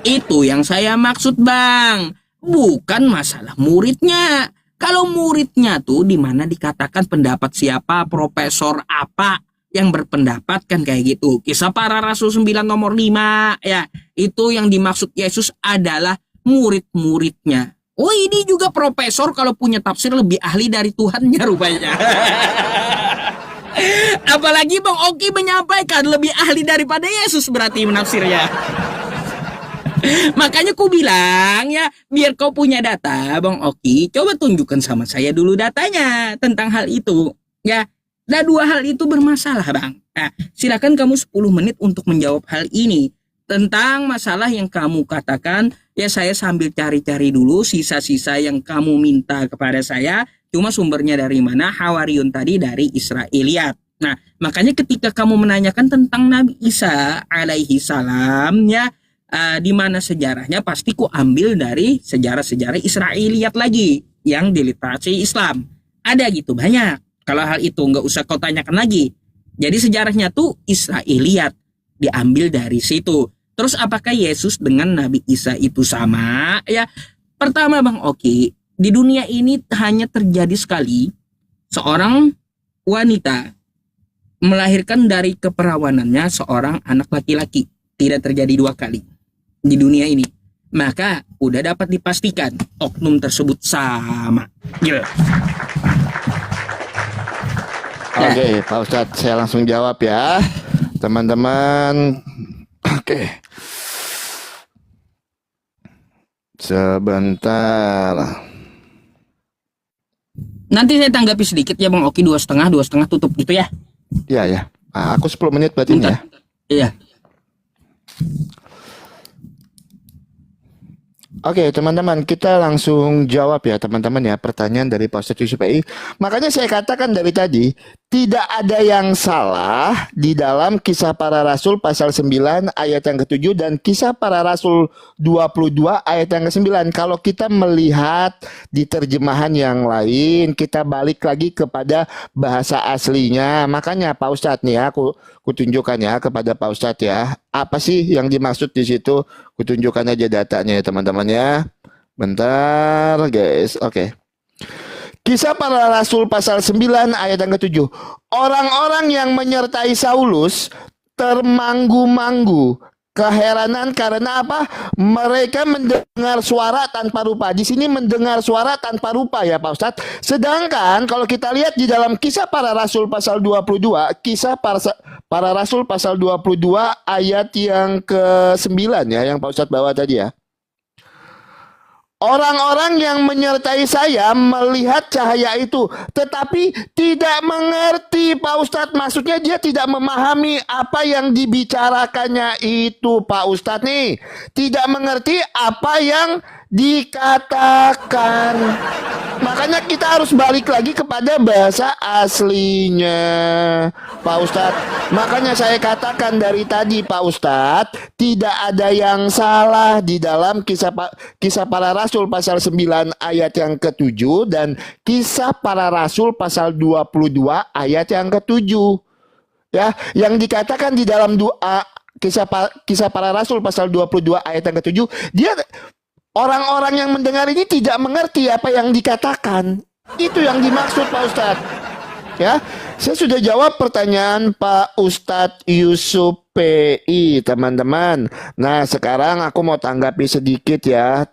Itu yang saya maksud Bang. Bukan masalah muridnya. Kalau muridnya tuh dimana dikatakan pendapat siapa, profesor apa yang berpendapat kan kayak gitu. Kisah Para Rasul 9 nomor 5 ya. Itu yang dimaksud Yesus adalah murid-muridnya. Oh ini juga profesor kalau punya tafsir lebih ahli dari Tuhannya rupanya. Apalagi Bang Oki menyampaikan lebih ahli daripada Yesus berarti menafsirnya. Makanya ku bilang ya, biar kau punya data Bang Oki, coba tunjukkan sama saya dulu datanya tentang hal itu. Ya, nah dua hal itu bermasalah Bang. Nah, silakan kamu 10 menit untuk menjawab hal ini. tentang masalah yang kamu katakan, ya saya sambil cari-cari dulu sisa-sisa yang kamu minta kepada saya, cuma sumbernya dari mana? Hawariyun tadi dari Israiliyat. Nah, makanya ketika kamu menanyakan tentang Nabi Isa alaihi salam, ya di mana sejarahnya, pasti ku ambil dari sejarah-sejarah Israiliyat lagi yang diliterasi Islam. Ada gitu banyak. Kalau hal itu nggak usah kau tanyakan lagi. Jadi sejarahnya tuh Israiliyat, diambil dari situ. Terus apakah Yesus dengan Nabi Isa itu sama? Ya, pertama Bang Oki, di dunia ini hanya terjadi sekali seorang wanita melahirkan dari keperawanannya seorang anak laki-laki. Tidak terjadi 2 kali di dunia ini. Maka udah dapat dipastikan oknum tersebut sama. Gitu. Oke, Pak Ustadz, saya langsung jawab ya, teman-teman. Oke. Sebentar. Nanti saya tanggapi sedikit ya Bang Oki, 2,5 tutup gitu ya. Iya ya. Aku 10 menit berarti ini ya. Iya. Oke, teman-teman, kita langsung jawab ya, teman-teman ya, pertanyaan dari Pak Ustadz Yusuf PI. Makanya saya katakan dari tadi, tidak ada yang salah di dalam Kisah Para Rasul pasal 9 ayat yang ke-7 dan Kisah Para Rasul 22 ayat yang ke-9. Kalau kita melihat di terjemahan yang lain, kita balik lagi kepada bahasa aslinya. Makanya Pak Ustadz nih ya, aku tunjukkan ya kepada Pak Ustadz ya. Apa sih yang dimaksud di situ? Kutunjukkan aja datanya ya teman-teman ya. Bentar guys. Oke. Kisah Para Rasul pasal 9 ayat yang ke-7. Orang-orang yang menyertai Saulus termanggu-manggu keheranan karena apa? Mereka mendengar suara tanpa rupa. Di sini mendengar suara tanpa rupa ya Pak Ustadz. Sedangkan kalau kita lihat di dalam Kisah Para Rasul pasal 22, Kisah Para Rasul pasal 22 ayat yang ke-9 ya, yang Pak Ustadz bawa tadi ya. Orang-orang yang menyertai saya melihat cahaya itu, tetapi tidak mengerti Pak Ustadz. Maksudnya dia tidak memahami apa yang dibicarakannya itu Pak Ustadz nih. Tidak mengerti apa yang dikatakan. Makanya kita harus balik lagi kepada bahasa aslinya Pak Ustadz. Makanya saya katakan dari tadi Pak Ustadz, tidak ada yang salah di dalam kisah Para Rasul pasal 9 ayat yang ke-7 dan Kisah Para Rasul pasal 22 ayat yang ke-7. Ya, yang dikatakan di dalam Kisah Para Rasul pasal 22 ayat yang ke-7, dia orang-orang yang mendengar ini tidak mengerti apa yang dikatakan. Itu yang dimaksud Pak Ustadz. Ya, saya sudah jawab pertanyaan Pak Ustadz Yusuf PI, teman-teman. Nah, sekarang aku mau tanggapi sedikit ya.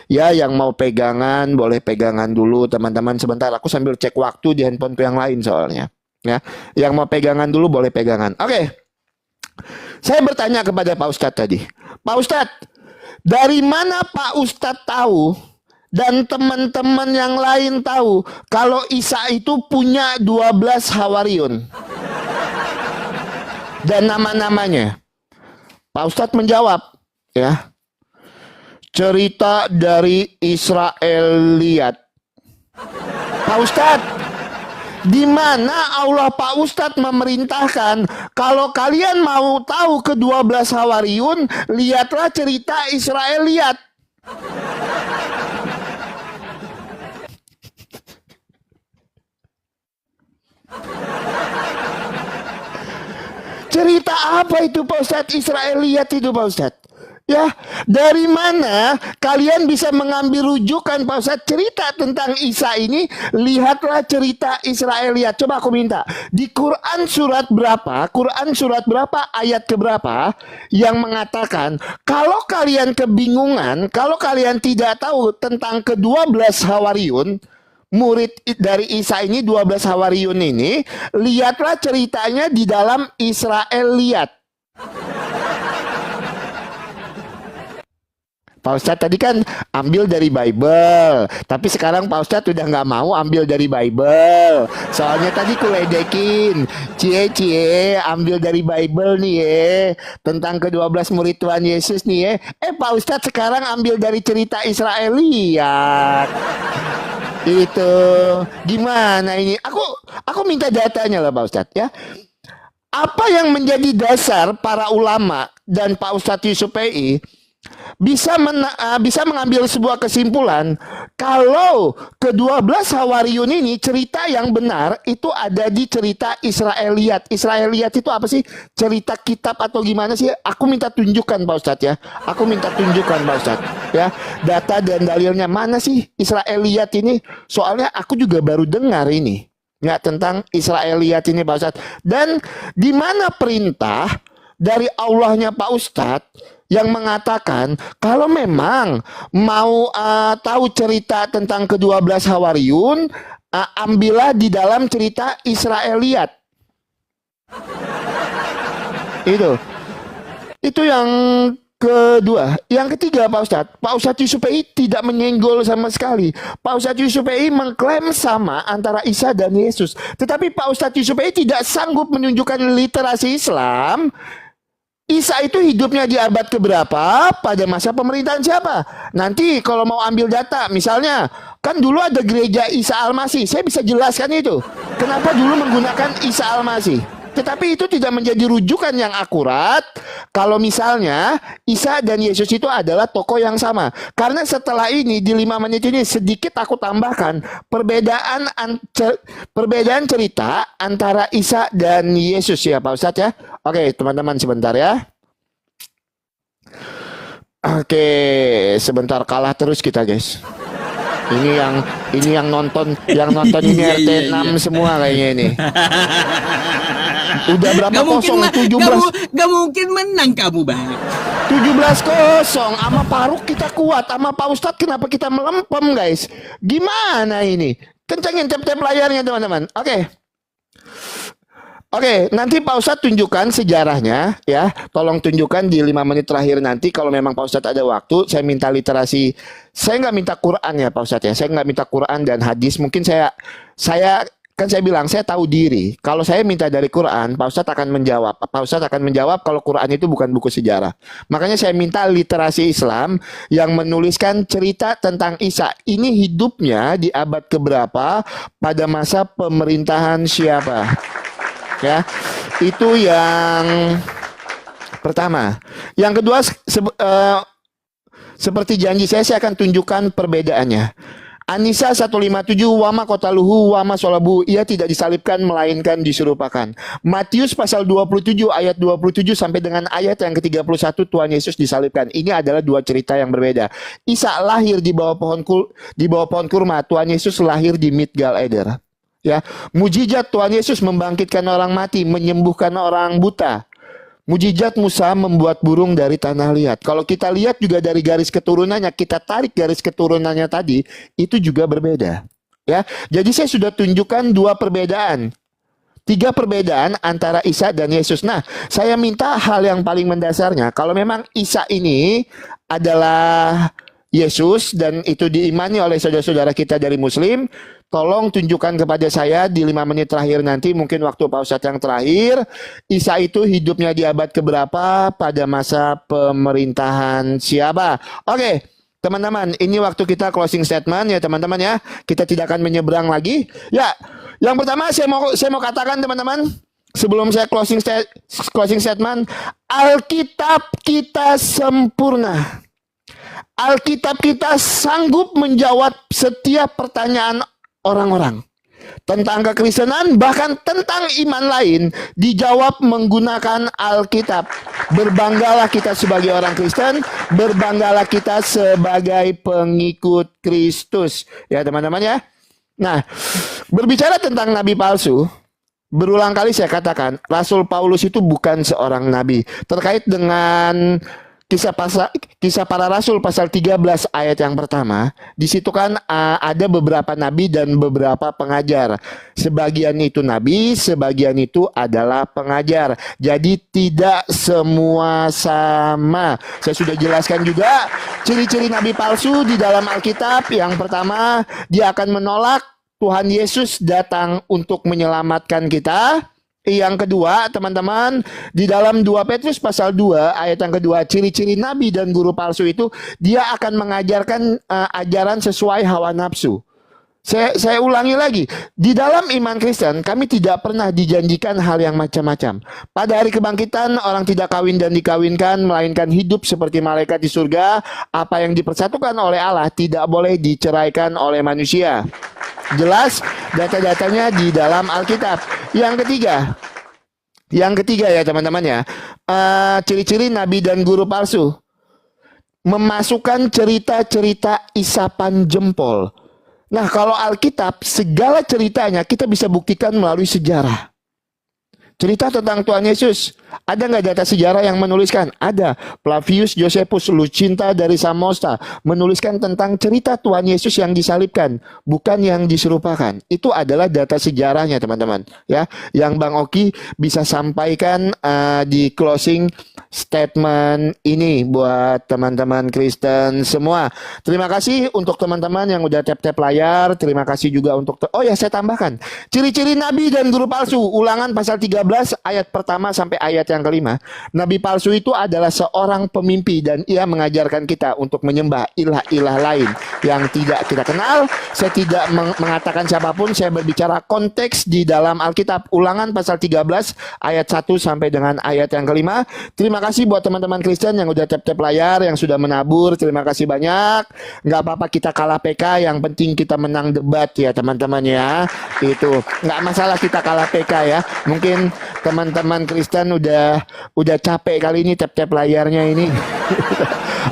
Ya, yang mau pegangan boleh pegangan dulu, teman-teman. Sebentar, aku sambil cek waktu di handphoneku yang lain soalnya. Ya, yang mau pegangan dulu boleh pegangan. Oke. Saya bertanya kepada Pak Ustadz tadi. Pak Ustadz, dari mana Pak Ustadz tahu dan teman-teman yang lain tahu kalau Isa itu punya 12 Hawariyun dan nama-namanya? Pak Ustadz menjawab, ya, cerita dari Israiliyat. Pak Ustadz, di mana Allah Pak Ustadz memerintahkan kalau kalian mau tahu ke-12 Hawariyun, lihatlah cerita Israiliyat. Cerita apa itu Pak Ustadz? Israiliyat itu Pak Ustadz. Ya, dari mana kalian bisa mengambil rujukan Pak Ustadz cerita tentang Isa ini? Lihatlah cerita Israiliyat. Coba aku minta, di Quran surat berapa? Quran surat berapa? Ayat keberapa yang mengatakan kalau kalian kebingungan, kalau kalian tidak tahu tentang ke-12 Hawariyun, murid dari Isa ini, 12 Hawariyun ini, lihatlah ceritanya di dalam Israiliyat. Pak Ustadz tadi kan ambil dari Bible, tapi sekarang Pak Ustadz udah nggak mau ambil dari Bible. Soalnya tadi kuledekin, cie ambil dari Bible nih tentang ke-12 murid Tuhan Yesus nih Pak Ustadz sekarang ambil dari cerita Israeliat. Itu gimana ini? Aku minta datanya lah Pak Ustadz ya. Apa yang menjadi dasar para ulama dan Pak Ustadz Yusuf PI bisa mengambil sebuah kesimpulan kalau ke-12 Hawariyun ini cerita yang benar itu ada di cerita Israeliat. Israeliat itu apa sih? Cerita kitab atau gimana sih? Aku minta tunjukkan Pak Ustadz ya. Aku minta tunjukkan Pak Ustadz ya. Data dan dalilnya mana sih Israeliat ini? Soalnya aku juga baru dengar ini. Ya, tentang Israeliat ini Pak Ustadz. Dan di mana perintah dari Allahnya Pak Ustadz yang mengatakan kalau memang mau tahu cerita tentang ke-12 Hawariyun, ambillah di dalam cerita Israeliat. Itu yang kedua. Yang ketiga Pak Ustadz Yusuf PI tidak menyenggol sama sekali. Pak Ustadz Yusuf PI mengklaim sama antara Isa dan Yesus. Tetapi Pak Ustadz Yusuf PI tidak sanggup menunjukkan literasi Islam. Isa itu hidupnya di abad keberapa, pada masa pemerintahan siapa. Nanti kalau mau ambil data, misalnya kan dulu ada gereja Isa Al-Masih. Saya bisa jelaskan itu. Kenapa dulu menggunakan Isa Al-Masih. Tetapi itu tidak menjadi rujukan yang akurat kalau misalnya Isa dan Yesus itu adalah tokoh yang sama. Karena setelah ini di 5 menit ini sedikit aku tambahkan perbedaan cerita antara Isa dan Yesus ya Pak Ustadz ya. Oke teman-teman sebentar ya. Oke sebentar, kalah terus kita guys. Ini yang nonton ini RT 6 semua kayaknya ini. Udah berapa kosong? 17. Gak mungkin menang kamu Bang. 17-0 sama Faruk kita kuat, sama Pak Ustadz kenapa kita melempem guys? Gimana ini? Kencengin tap-tap layarnya teman-teman. Oke, nanti Pak Ustadz tunjukkan sejarahnya ya. Tolong tunjukkan di 5 menit terakhir nanti. Kalau memang Pak Ustadz ada waktu, saya minta literasi. Saya nggak minta Quran ya Pak Ustadz ya. Saya nggak minta Quran dan hadis. Mungkin saya bilang saya tahu diri. Kalau saya minta dari Quran, Pak Ustadz akan menjawab. Pak Ustadz akan menjawab kalau Quran itu bukan buku sejarah. Makanya saya minta literasi Islam yang menuliskan cerita tentang Isa. Ini hidupnya di abad keberapa, pada masa pemerintahan siapa? Ya, itu yang pertama. Yang kedua, seperti janji saya akan tunjukkan perbedaannya. An-Nisa 157 wama kotaluhu wama solabu, ia tidak disalibkan melainkan diserupakan. Matius pasal 27 ayat 27 sampai dengan ayat yang ke-31 Tuhan Yesus disalibkan. Ini adalah dua cerita yang berbeda. Isa lahir di bawah pohon kurma, Tuhan Yesus lahir di Migdal Eder. Ya, mujizat Tuhan Yesus membangkitkan orang mati, menyembuhkan orang buta. Mujizat Musa membuat burung dari tanah liat. Kalau kita lihat juga dari garis keturunannya, kita tarik garis keturunannya tadi, itu juga berbeda. Ya, jadi saya sudah tunjukkan 2 perbedaan. 3 perbedaan antara Isa dan Yesus. Nah, saya minta hal yang paling mendasarnya. Kalau memang Isa ini adalah Yesus dan itu diimani oleh saudara-saudara kita dari Muslim, tolong tunjukkan kepada saya di 5 menit terakhir nanti, mungkin waktu Pak Ustadz yang terakhir, Isa itu hidupnya di abad keberapa, pada masa pemerintahan siapa. Oke, teman-teman, ini waktu kita closing statement ya teman-teman ya. Kita tidak akan menyeberang lagi. Ya, yang pertama saya mau katakan teman-teman, sebelum saya closing statement, Alkitab kita sempurna. Alkitab kita sanggup menjawab setiap pertanyaan orang-orang tentang kekristenan, bahkan tentang iman lain, dijawab menggunakan Alkitab. Berbanggalah kita sebagai orang Kristen, berbanggalah kita sebagai pengikut Kristus. Ya teman-teman ya. Nah, berbicara tentang nabi palsu, berulang kali saya katakan, Rasul Paulus itu bukan seorang nabi. Terkait dengan Kisah para Rasul pasal 13 ayat yang pertama, di situ kan ada beberapa nabi dan beberapa pengajar. Sebagian itu nabi, sebagian itu adalah pengajar. Jadi tidak semua sama. Saya sudah jelaskan juga ciri-ciri nabi palsu di dalam Alkitab. Yang pertama, dia akan menolak Tuhan Yesus datang untuk menyelamatkan kita. Yang kedua, teman-teman, di dalam 2 Petrus pasal 2 ayat yang kedua, ciri-ciri nabi dan guru palsu itu dia akan mengajarkan ajaran sesuai hawa nafsu. Saya ulangi lagi, di dalam iman Kristen kami tidak pernah dijanjikan hal yang macam-macam. Pada hari kebangkitan orang tidak kawin dan dikawinkan, melainkan hidup seperti malaikat di surga. Apa yang dipersatukan oleh Allah tidak boleh diceraikan oleh manusia. Jelas data-datanya di dalam Alkitab. Yang ketiga ya teman-teman ya, ciri-ciri nabi dan guru palsu, memasukkan cerita-cerita isapan jempol. Nah, kalau Alkitab segala ceritanya kita bisa buktikan melalui sejarah. Cerita tentang Tuhan Yesus, ada nggak data sejarah yang menuliskan? Ada. Flavius Josephus Lucinta dari Samosta menuliskan tentang cerita Tuhan Yesus yang disalibkan, bukan yang diserupakan. Itu adalah data sejarahnya, teman-teman. Ya, yang Bang Oki bisa sampaikan di closing statement ini buat teman-teman Kristen semua. Terima kasih untuk teman-teman yang udah tap-tap layar. Terima kasih juga untuk oh ya, saya tambahkan ciri-ciri nabi dan guru palsu. Ulangan pasal 13 ayat pertama sampai ayat yang kelima. Nabi palsu itu adalah seorang pemimpi dan ia mengajarkan kita untuk menyembah ilah-ilah lain yang tidak kita kenal. Saya tidak mengatakan siapapun, saya berbicara konteks di dalam Alkitab. Ulangan pasal 13 ayat 1 sampai dengan ayat yang kelima. Terima kasih buat teman-teman Kristen yang udah tap-tap layar, yang sudah menabur. Terima kasih banyak. Nggak apa-apa kita kalah PK, yang penting kita menang debat ya teman-teman ya. Itu nggak masalah kita kalah PK ya. Mungkin teman-teman Kristen udah capek kali ini tap-tap layarnya ini.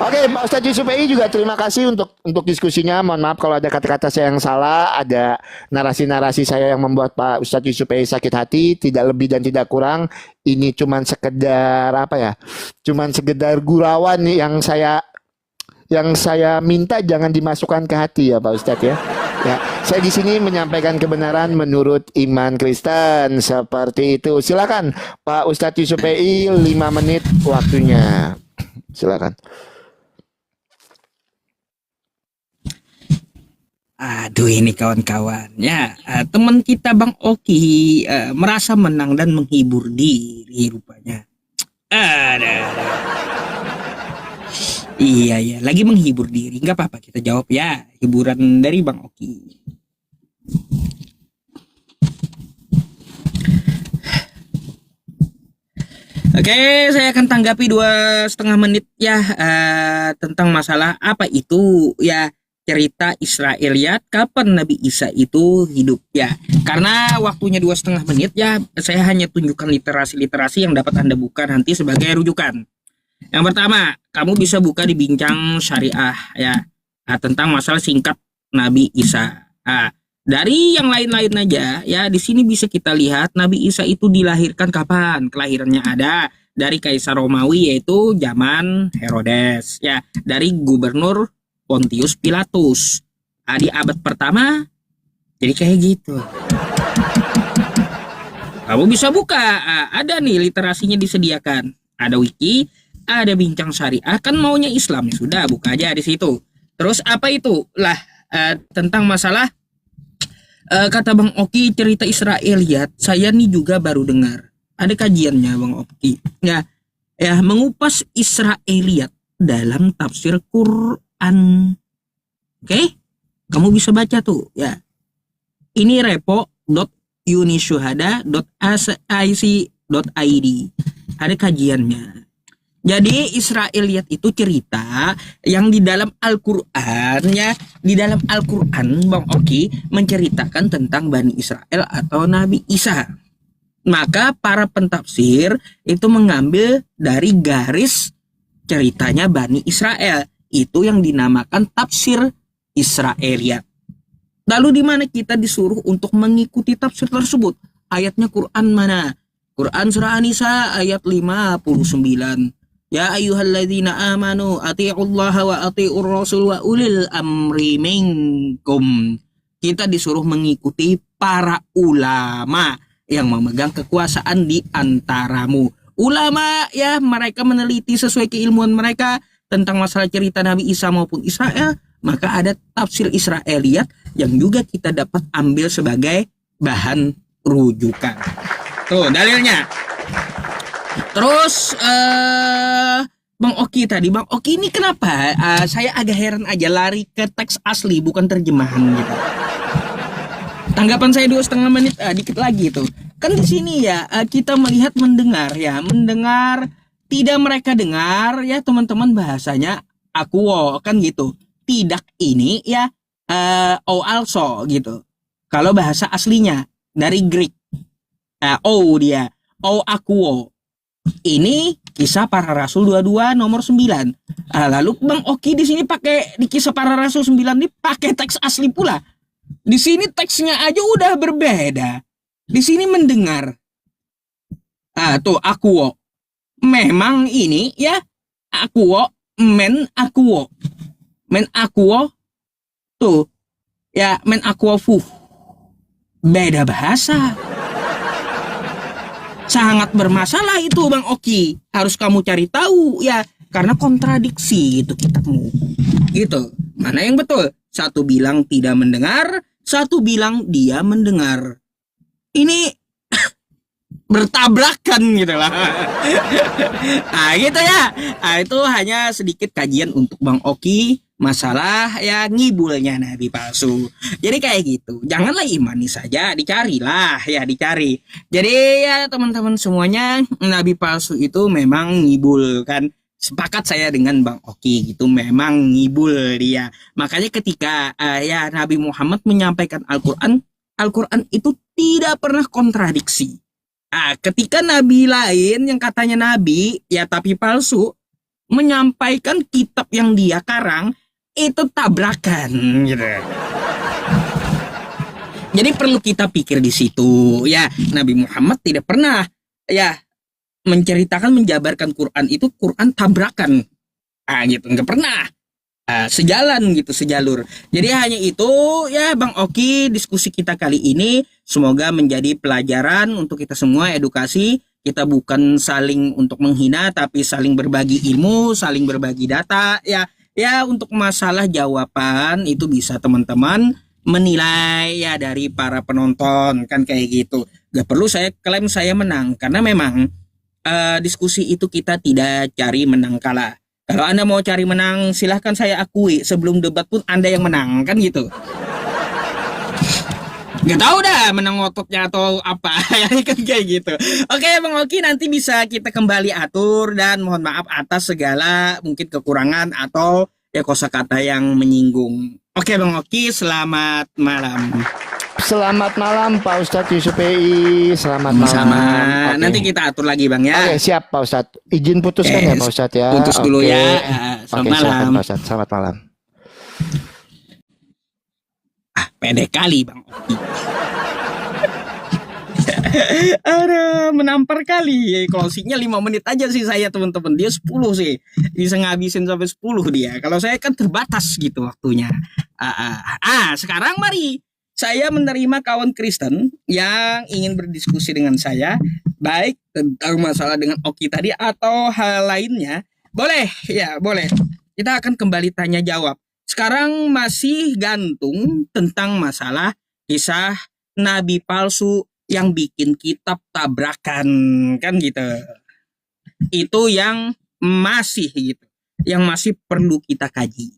Oke, Pak Ustadz Yusuf EI juga terima kasih untuk diskusinya. Mohon maaf kalau ada kata-kata saya yang salah, ada narasi-narasi saya yang membuat Pak Ustadz Yusuf EI sakit hati, tidak lebih dan tidak kurang. Ini cuman sekedar apa ya? Cuman sekedar gurauan nih yang saya minta jangan dimasukkan ke hati ya Pak Ustadz ya. Ya, saya di sini menyampaikan kebenaran menurut iman Kristen seperti itu. Silakan Pak Ustadz Yusuf EI 5 menit waktunya. Silakan. Aduh, ini kawan-kawan ya, teman kita Bang Oki merasa menang dan menghibur diri rupanya. Ada. Iya, lagi menghibur diri. Nggak apa-apa, kita jawab ya. Hiburan dari Bang Oki. Oke, saya akan tanggapi 2,5 menit ya tentang masalah apa itu ya cerita Israeliat, kapan Nabi Isa itu hidup ya. Karena waktunya 2,5 menit ya, saya hanya tunjukkan literasi-literasi yang dapat Anda buka nanti sebagai rujukan. Yang pertama, kamu bisa buka di Bincang Syariah ya, tentang masalah singkat Nabi Isa. Dari yang lain-lain aja ya, di sini bisa kita lihat Nabi Isa itu dilahirkan kapan? Kelahirannya ada dari Kaisar Romawi yaitu zaman Herodes ya, dari Gubernur Pontius Pilatus. Di abad pertama jadi kayak gitu. Kamu bisa buka, ada nih literasinya disediakan. Ada wiki, ada Bincang Syariah, kan maunya Islam ya sudah buka aja di situ. Terus apa itu? Lah tentang masalah kata Bang Oki cerita Israeliat, saya nih juga baru dengar. Ada kajiannya Bang Oki. Ya, mengupas Israeliat dalam tafsir Quran. Oke? Kamu bisa baca tuh ya. Ini repo.unisyuhada.ac.id. Ada kajiannya. Jadi Israeliat itu cerita yang di dalam Al-Qur'an ya, di dalam Al-Qur'an Bang Oki menceritakan tentang Bani Israel atau Nabi Isa. Maka para pentafsir itu mengambil dari garis ceritanya Bani Israel, itu yang dinamakan tafsir Israeliat. Lalu di mana kita disuruh untuk mengikuti tafsir tersebut? Ayatnya Quran mana? Quran surah An-Nisa ayat 59. Ya ayyuhalladzina amanu atiiullaha wa atiiur rasul wa ulil amri minkum. Kita disuruh mengikuti para ulama yang memegang kekuasaan di antaramu. Ulama ya mereka meneliti sesuai keilmuan mereka tentang masalah cerita Nabi Isa maupun Israel, maka ada tafsir Israeliat yang juga kita dapat ambil sebagai bahan rujukan. Tuh dalilnya. Terus Bang Oki tadi, Bang Oki ini kenapa saya agak heran aja lari ke teks asli bukan terjemahan gitu. Tanggapan saya 2,5 menit dikit lagi tuh. Kan di sini ya kita melihat mendengar ya, mendengar tidak mereka dengar ya teman-teman bahasanya akuo kan gitu. Tidak ini ya o also gitu. Kalau bahasa aslinya dari Greek o dia o akuo. Ini kisah para rasul 22 nomor 9. Lalu Bang Oki di sini pakai di kisah para rasul 9 ini pakai teks asli pula. Di sini teksnya aja udah berbeda. Di sini mendengar. Tuh akuo. Memang ini ya akuo men akuo. Men akuo tuh ya men akuo fu. Beda bahasa. Sangat bermasalah itu Bang Oki. Harus kamu cari tahu ya karena kontradiksi itu kitabmu. Gitu. Mana yang betul? Satu bilang tidak mendengar, satu bilang dia mendengar. Ini bertabrakan gitu lah. Gitu ya. Itu hanya sedikit kajian untuk Bang Oki masalah ya ngibulnya nabi palsu. Jadi kayak gitu. Janganlah imani saja, dicarilah ya dicari. Jadi ya teman-teman semuanya nabi palsu itu memang ngibul kan. Sepakat saya dengan Bang Oki gitu, memang ngibul dia. Makanya ketika ya Nabi Muhammad menyampaikan Al-Quran, Al-Quran itu tidak pernah kontradiksi. Ketika nabi lain yang katanya nabi ya tapi palsu menyampaikan kitab yang dia karang, itu tabrakan gitu. Jadi perlu kita pikir di situ ya, Nabi Muhammad tidak pernah ya menceritakan menjabarkan Quran itu Quran tabrakan. Gitu nggak pernah. Sejalan gitu, sejalur. Jadi hanya itu ya Bang Oki, diskusi kita kali ini semoga menjadi pelajaran untuk kita semua, edukasi. Kita bukan saling untuk menghina tapi saling berbagi ilmu, saling berbagi data ya. Ya untuk masalah jawaban itu bisa teman-teman menilai ya dari para penonton kan kayak gitu. Gak perlu saya klaim saya menang karena memang diskusi itu kita tidak cari menang kalah. Kalau Anda mau cari menang, silahkan saya akui. Sebelum debat pun Anda yang menang, kan gitu. Gak tahu dah menang ototnya atau apa. Kan kayak gitu. Oke Bang Oki, nanti bisa kita kembali atur. Dan mohon maaf atas segala mungkin kekurangan atau ya kosakata yang menyinggung. Oke Bang Oki, selamat malam. Selamat malam Pak Ustadz Yusuf PI. Selamat malam. Sama. Oke. Nanti kita atur lagi Bang ya. Oke, siap Pak Ustadz. Izin putuskan ya Pak Ustadz ya. Putus dulu Oke. ya. Selamat Oke, silakan malam. Pak Ustadz. Selamat malam. Pede kali Bang Oki. Ada menampar kali. Closingnya 5 menit aja sih saya teman-teman. Dia 10 sih. Bisa ngabisin sampai 10 dia. Kalau saya kan terbatas gitu waktunya. Sekarang mari saya menerima kawan Kristen yang ingin berdiskusi dengan saya, baik tentang masalah dengan Oki tadi atau hal lainnya. Boleh, ya boleh. Kita akan kembali tanya jawab. Sekarang masih gantung tentang masalah kisah nabi palsu yang bikin kitab tabrakan, kan gitu. Itu yang masih gitu, yang masih perlu kita kaji.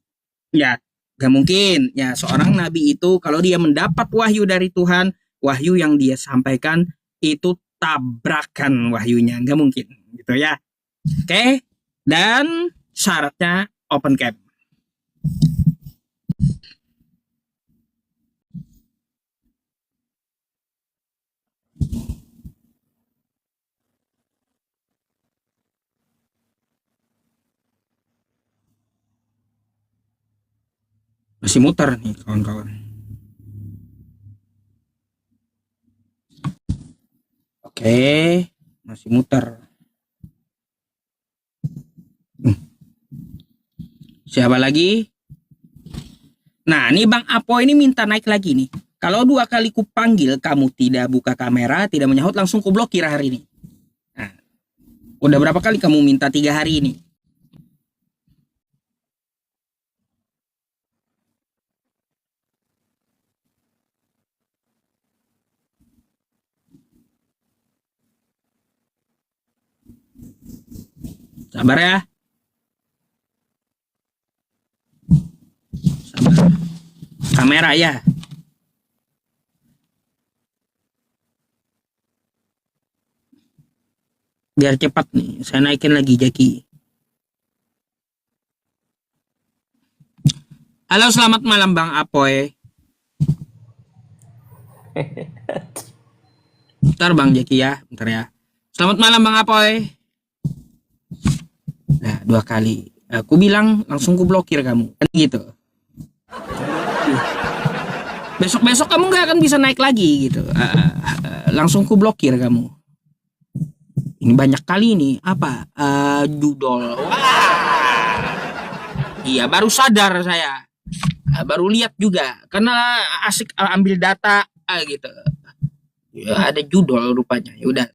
Ya, gak mungkin ya seorang nabi itu kalau dia mendapat wahyu dari Tuhan, wahyu yang dia sampaikan itu tabrakan wahyunya, gak mungkin gitu ya. Oke, dan syaratnya open cap. Masih muter nih kawan-kawan. Oke, masih muter. Siapa lagi? Nah, ini Bang Apo ini minta naik lagi nih. Kalau 2 kali ku panggil kamu tidak buka kamera, tidak menyahut, langsung ku blokir hari ini. Nah, udah berapa kali kamu minta 3 hari ini? Sabar ya. Sabar. Kamera ya. Biar cepat nih, saya naikin lagi Jaki. Halo, selamat malam Bang Apoy. Bentar Bang Jaki ya, bentar ya. Selamat malam Bang Apoy. Nah, 2 kali. Aku bilang langsung ku blokir kamu. Kan gitu. Besok-besok kamu nggak akan bisa naik lagi gitu. Langsung ku blokir kamu. Ini banyak kali nih. Apa? Judol. Wah. Iya, baru sadar saya. Baru lihat juga. Karena asik ambil data gitu. Ya, ada judol rupanya. Ya udah.